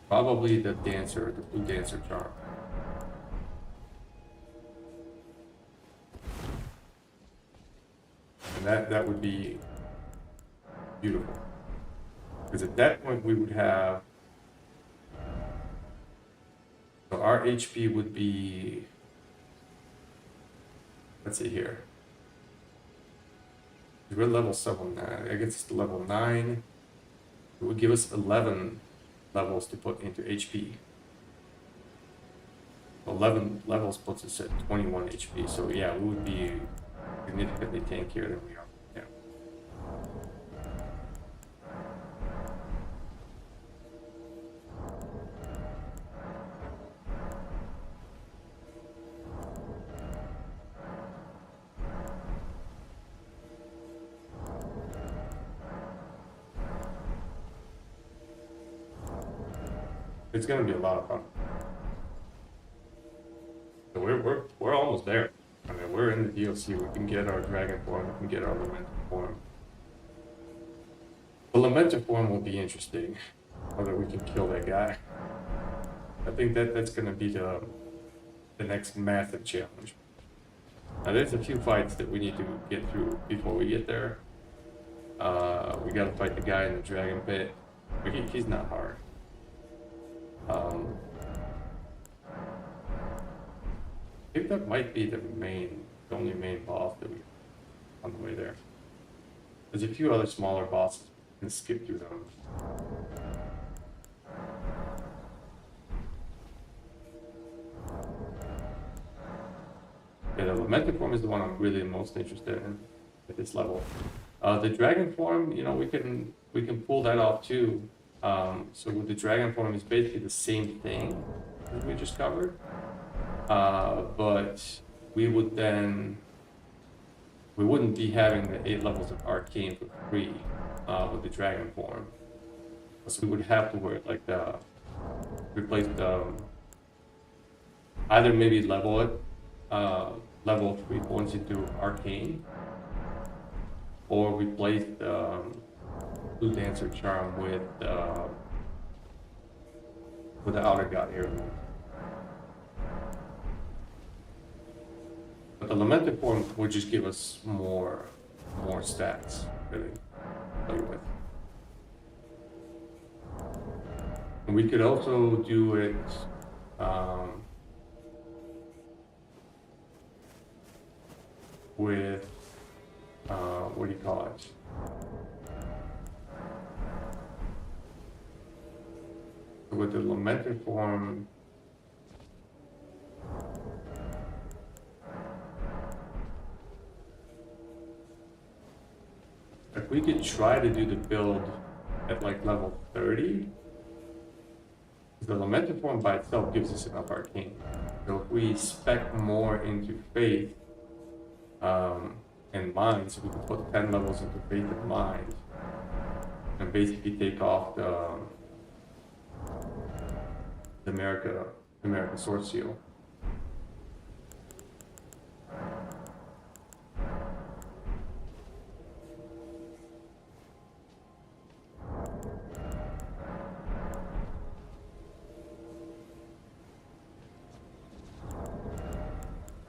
probably the dancer, the blue dancer charm. And that would be beautiful. Because at that point we would have, so our HP would be, let's see here. We're level 7 now. I guess it's level 9. It would give us 11 levels to put into HP. 11 levels puts us at 21 HP. So yeah, we would be significantly tankier than we are. Yeah. It's gonna be a lot of fun. So we're almost there. I mean, we're in the DLC. We can get our dragon form. We can get our Lamentor form. The Lamentor form will be interesting. Whether we can kill that guy. I think that's gonna be the next massive challenge. Now, there's a few fights that we need to get through before we get there. We gotta fight the guy in the dragon pit. But he's not hard. I think that might be the only main boss that we on the way there. There's a few other smaller bosses. We can skip through them. Yeah, the Lamentor form is the one I'm really most interested in at this level. The dragon form, you know, we can pull that off too. So with the dragon form, it's basically the same thing that we just covered. But we wouldn't be having the 8 levels of Arcane for free with the dragon form. So we would have to replace the, either maybe level it, level 3 points into Arcane, or replace the Blue Dancer charm with the Outer God Heirloom. But the Lamentor form would just give us more stats, really, to play with. And we could also do it with, what do you call it? With the Lamentor form, if we could try to do the build at like level 30, the Lamentor form by itself gives us enough Arcane. So if we spec more into Faith and Mind, so we can put 10 levels into Faith and Mind, and basically take off the American Sword Seal.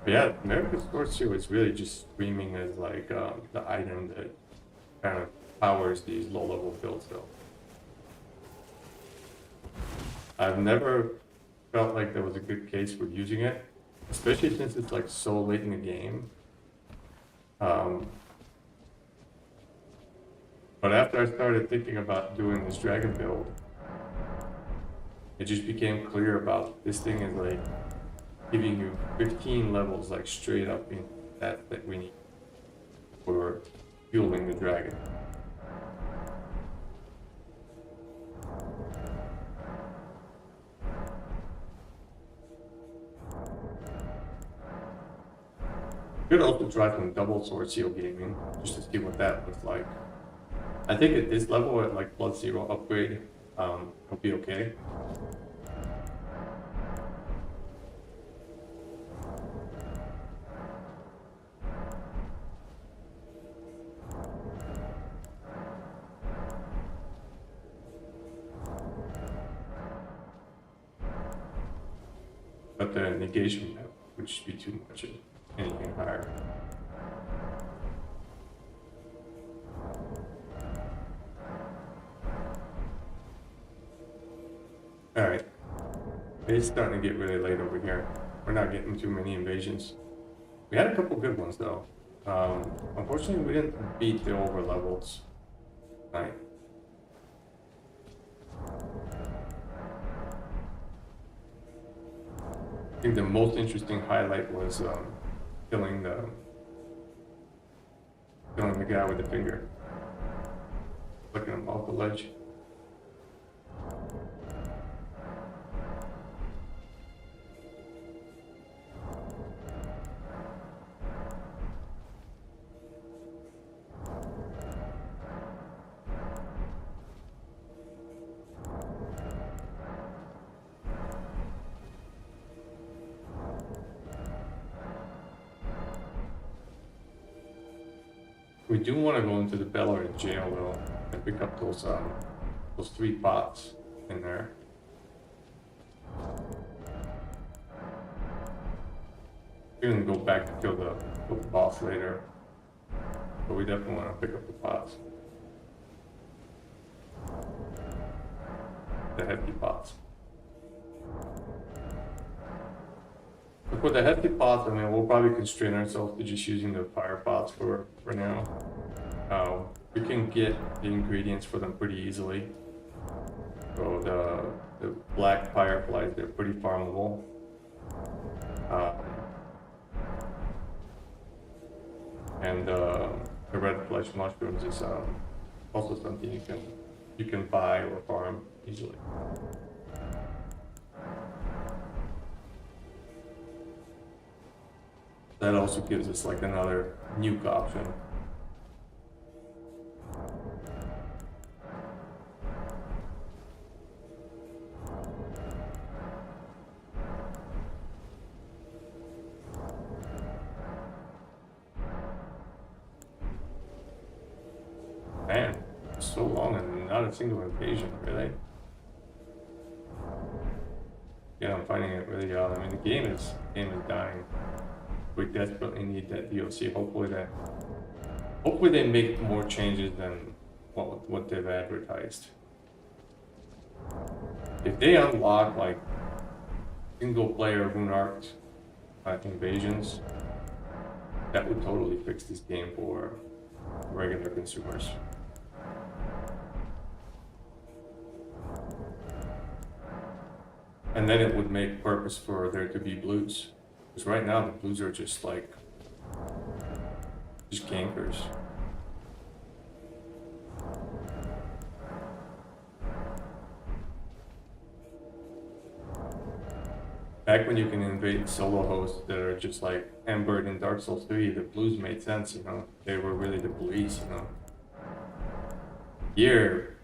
But yeah, American Sword is really just screaming as like the item that kind of powers these low-level builds though. I've never felt like there was a good case for using it, especially since it's like so late in the game. But after I started thinking about doing this dragon build, it just became clear about this thing is like giving you 15 levels like straight up in that we need for fueling the dragon. Could also try some double sword seal gaming just to see what that looks like. I think at this level at like +0 upgrade, it'll be okay. But the negation would just be too much of anything higher. Alright. It's starting to get really late over here. We're not getting too many invasions. We had a couple good ones though. Unfortunately we didn't beat the over levels. Right. I think the most interesting highlight was killing the guy with the finger, flicking him off the ledge. We do want to go into the Belurat jail though and pick up those 3 pots in there. We're gonna go back to kill the boss later, but we definitely want to pick up the pots, the hefty pots. But with the hefty pots, I mean, we'll probably constrain ourselves to just using the fire pots for now. We can get the ingredients for them pretty easily. So the black fireflies, they're pretty farmable. And the red flesh mushrooms is also something you can buy or farm easily. That also gives us like another nuke option. Man, so long and not a single invasion, really. Yeah, I'm finding it really odd. I mean, the game is dying. We desperately need that DLC. Hopefully they make more changes than what they've advertised. If they unlock like single player Runarked invasions, that would totally fix this game for regular consumers. And then it would make purpose for there to be blues. Because right now the blues are just like, just gankers. Back when you can invade solo hosts that are just like Embered in Dark Souls 3, the blues made sense, you know? They were really the police, you know? Here,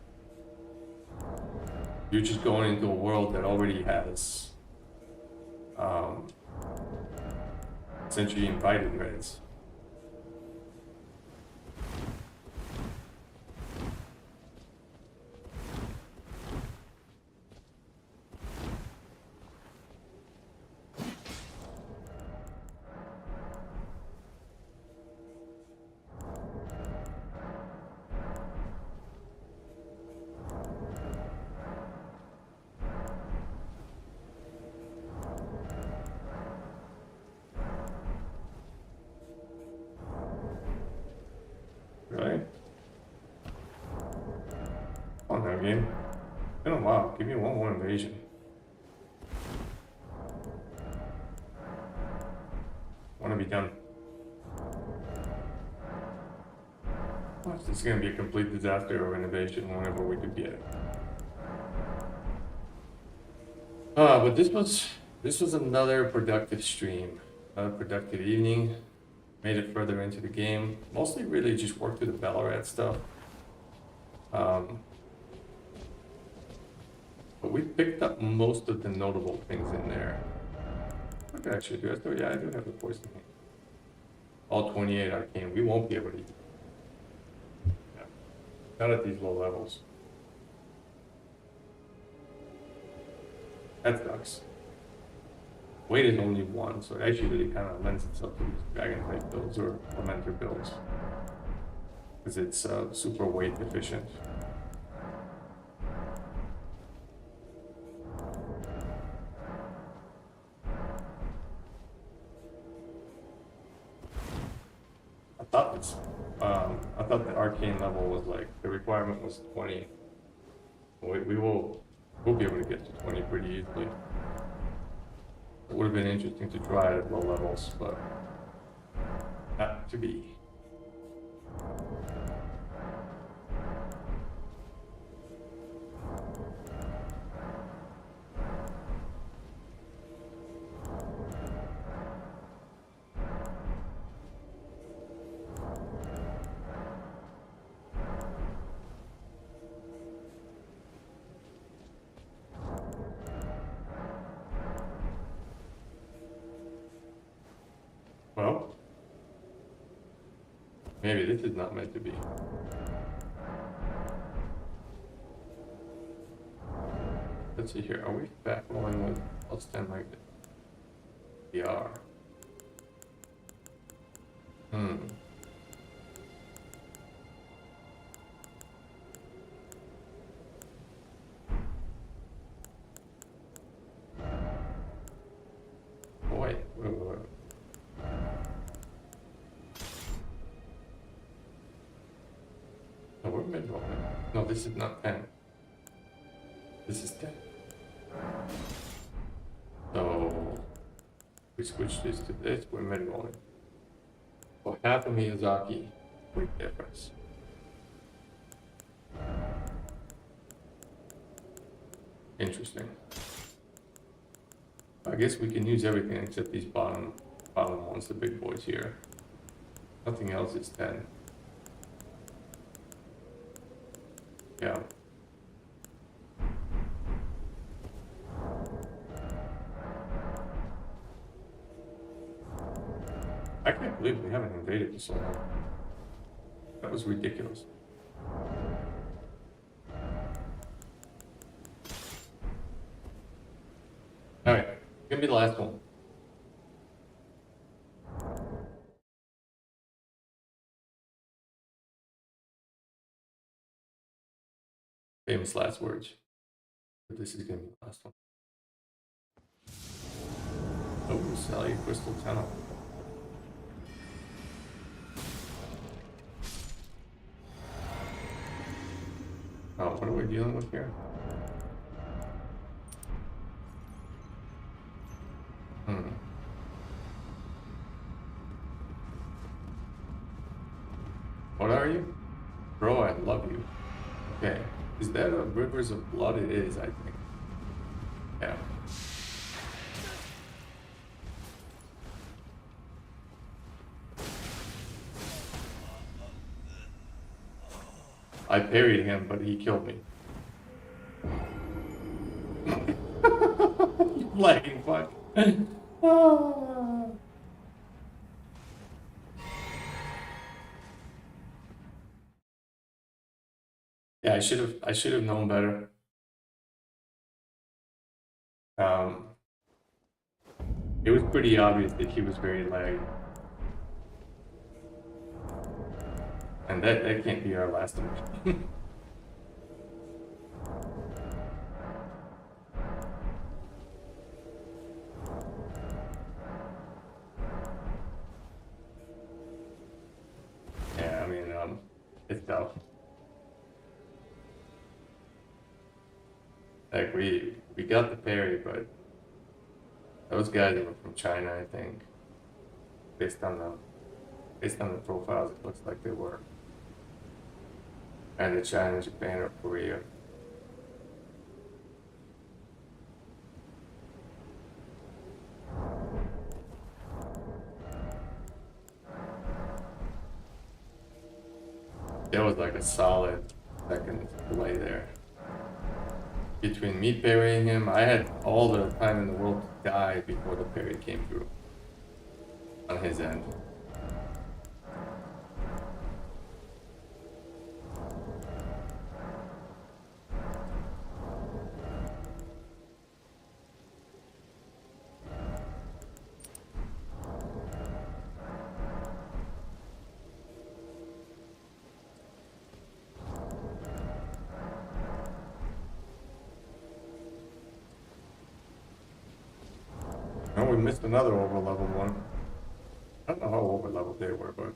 you're just going into a world that already has essentially invited reds. game. Been a while. Give me one more invasion. Want to be done. Watch, this is going to be a complete disaster of innovation whenever we do get it. But this was another productive stream, another productive evening. Made it further into the game. Mostly really just worked through the Belurat stuff. But we picked up most of the notable things in there. What did I actually do? Yeah, I do have the poison here. All 28 Arcane. We won't be able to use it. Yeah. Not at these low levels. That sucks. Weight is only 1, so it actually really kind of lends itself to these dragon type builds or elemental builds. Because it's super weight efficient. I thought the Arcane level was like, the requirement was 20. We'll be able to get to 20 pretty easily. It would have been interesting to try it at low levels, but not to be. Well, maybe this is not meant to be. Let's see here. Are we back rolling with +10 like this? We are. Boy, wait. No, we're mid-rolling. No, this is not 10. This is 10. So, we switch this to this, we're mid-rolling. For half a Miyazaki, big difference. Interesting. I guess we can use everything except these bottom ones, the big boys here. Nothing else is 10. Yeah. I can't believe we haven't invaded for so long. That was ridiculous. Alright, gonna be the last one. Famous last words. But this is gonna be the last one. Oh, Sally Crystal Tunnel. Oh, what are we dealing with here? What are you? Bro, I love you. Okay. Is that a Rivers of Blood? It is, I think. Yeah. I parried him, but he killed me. You lagging fuck. Yeah, I should have known better. It was pretty obvious that he was very laggy. And that can't be our last one. Yeah, I mean, it's tough. Like we got the parry, but those guys were from China, I think. Based on the profiles, it looks like they were. Either China, Japan, or Korea. There was like a solid second delay there. Between me parrying him, I had all the time in the world to die before the parry came through. On his end. Oh, we missed another over leveled one. I don't know how over leveled they were, but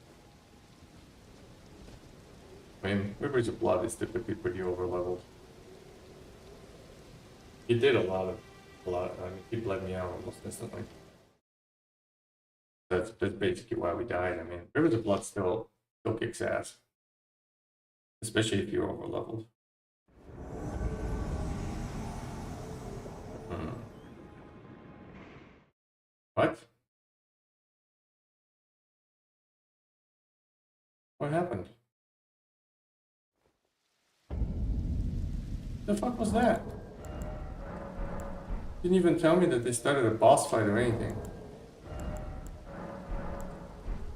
I mean, Rivers of Blood is typically pretty over leveled. He did a lot. I mean, he bled me out almost instantly. That's basically why we died. I mean, Rivers of Blood still kicks ass, especially if you're over leveled. What? What happened? The fuck was that? Didn't even tell me that they started a boss fight or anything.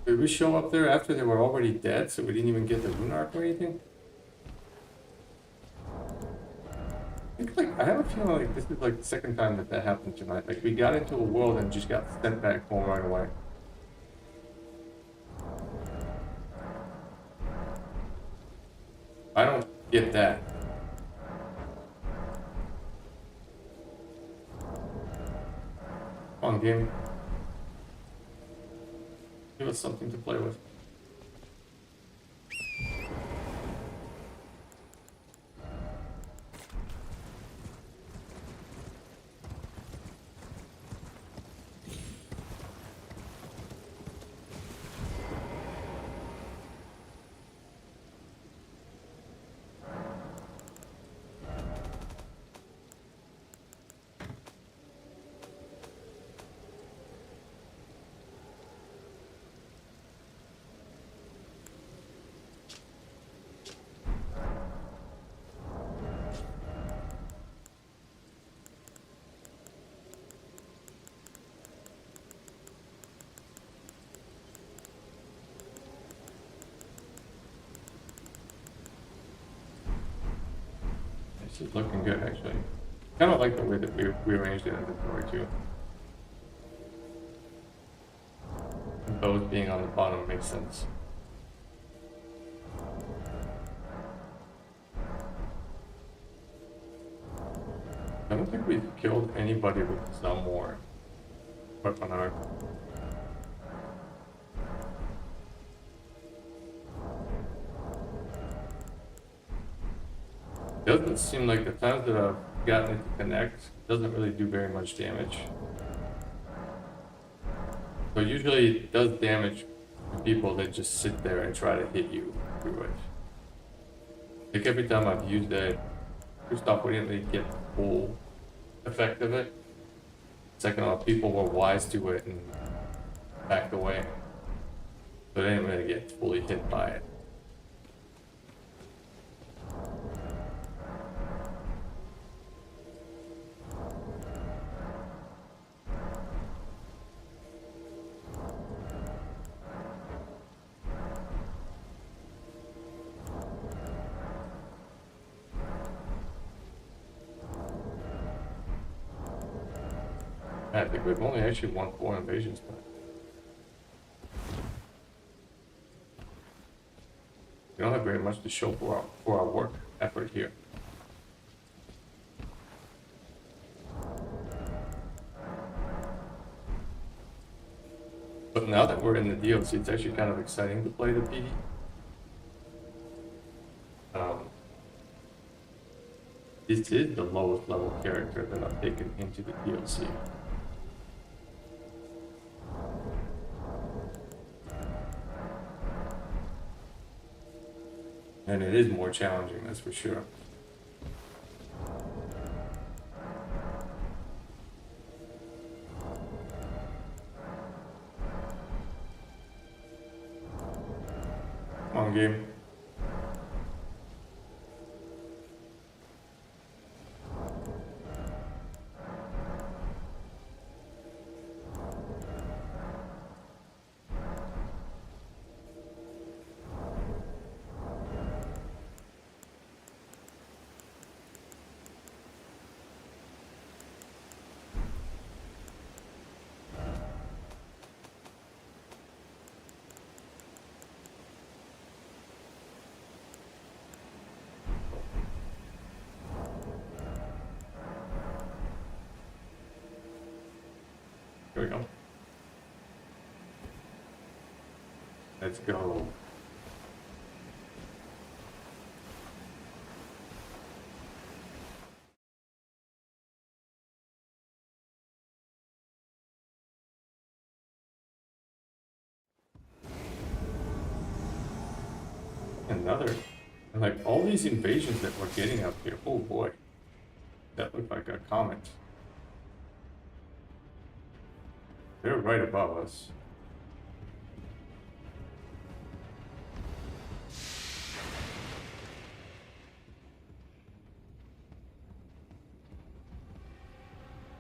Did we show up there after they were already dead, so we didn't even get the rune arc or anything? I have a feeling like this is like the second time that happened tonight. Like we got into a world and just got sent back home right away. I don't get that. Come on, game. Give us something to play with. This is looking good, actually. Kind of like the way that we rearranged the inventory, too. And those being on the bottom makes sense. I don't think we've killed anybody with some more weapon arc. Doesn't seem like the times that I've gotten it to connect doesn't really do very much damage. So usually it does damage to people that just sit there and try to hit you through it. Like every time I've used it, first off, we didn't really get the full effect of it. Second off, people were wise to it and backed away. So they didn't really get fully hit by it. I think we've only actually won 4 invasions, but we don't have very much to show for our work effort here. But now that we're in the DLC, it's actually kind of exciting to play the PD. This is the lowest level character that I've taken into the DLC. And it is more challenging, that's for sure. Come on, game. Here we go. Let's go. Another. And like all these invasions that we're getting up here. Oh boy. That looked like a comet. They're right above us.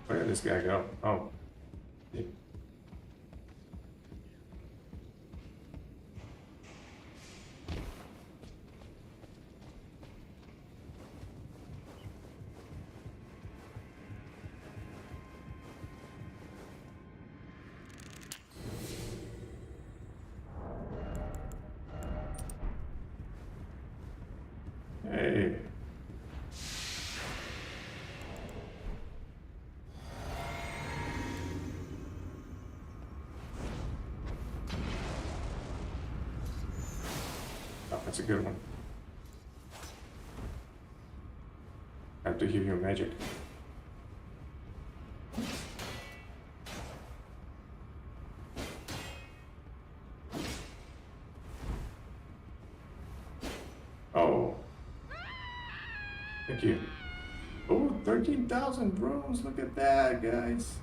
Where did this guy go? Oh. Yeah. Hey. Oh, that's a good one. I have to hear your magic. Oh. Thank you. Oh, 13,000 rooms. Look at that, guys.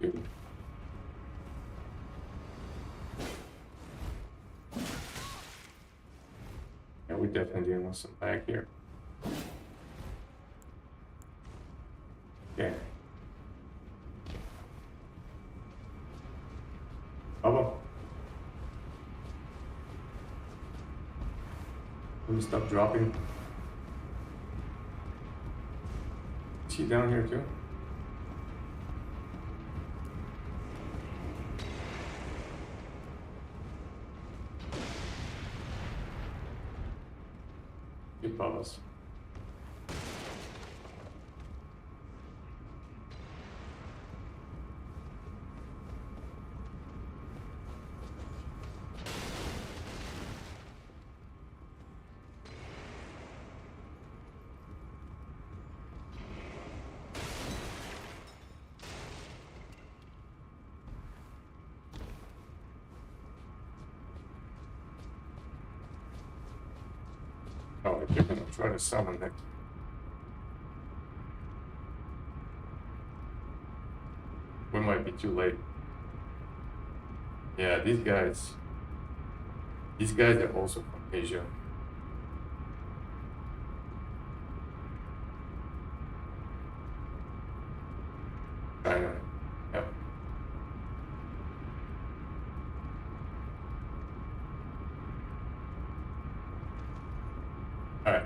Good. Yeah, we definitely dealing with some lag here. Okay. Bubba. Let me stop dropping. Is he down here too? Good Bubba's. Oh, they're gonna try to summon it. We might be too late. Yeah, these guys are also from Asia. China. Yep. Alright.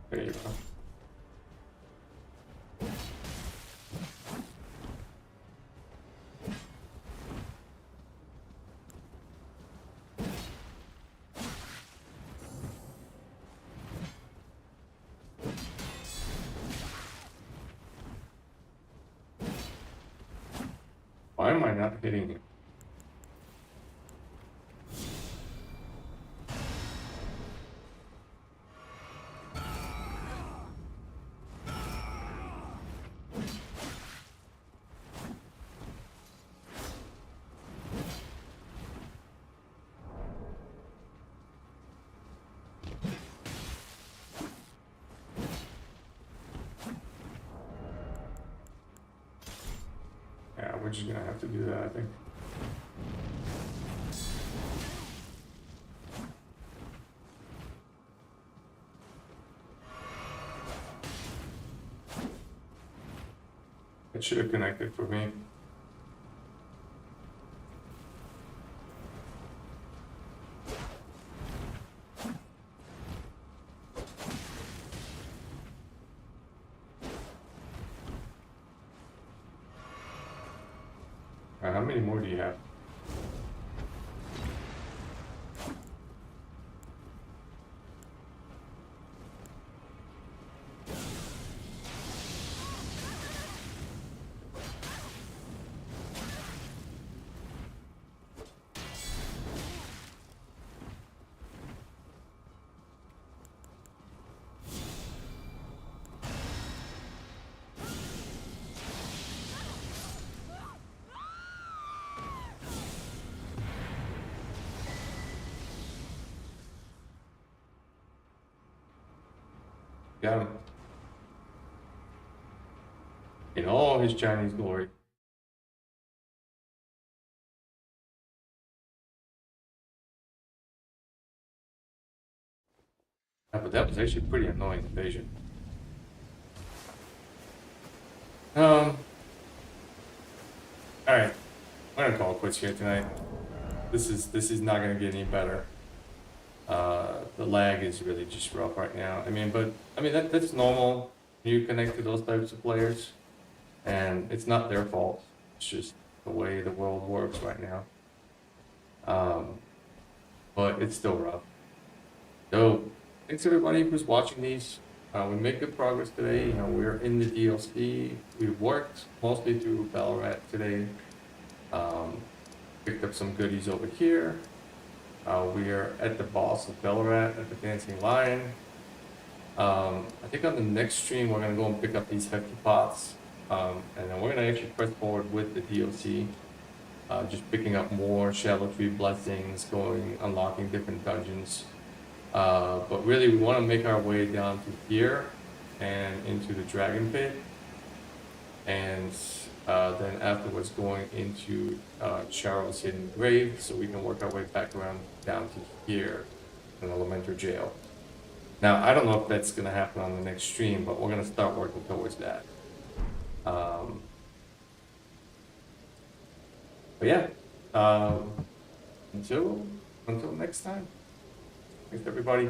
There you go. Why am I not hitting him? Yeah, we're just gonna have to do that, I think. It should have connected for me. How many more do you have? Got him. In all his Chinese glory. Yeah, but that was actually a pretty annoying invasion. Alright. I'm gonna call it quits here tonight. This is not gonna get any better. The lag is really just rough right now. I mean, that's normal. You connect to those types of players, and it's not their fault. It's just the way the world works right now. But it's still rough. So, thanks everybody who's watching these. We made good progress today. You know, we're in the DLC. We worked mostly through Belurat today. Picked up some goodies over here. We are at the boss of Belurat at the Dancing Lion. I think on the next stream we're gonna go and pick up these hefty pots, and then we're gonna actually press forward with the DLC. Just picking up more Shadow Tree blessings, unlocking different dungeons. But really we want to make our way down to here and into the Dragon Pit, and then afterwards going into Charles' hidden grave, so we can work our way back around down to here in Elemental Jail. Now, I don't know if that's going to happen on the next stream, but we're going to start working towards that. But yeah, until next time. Thanks everybody.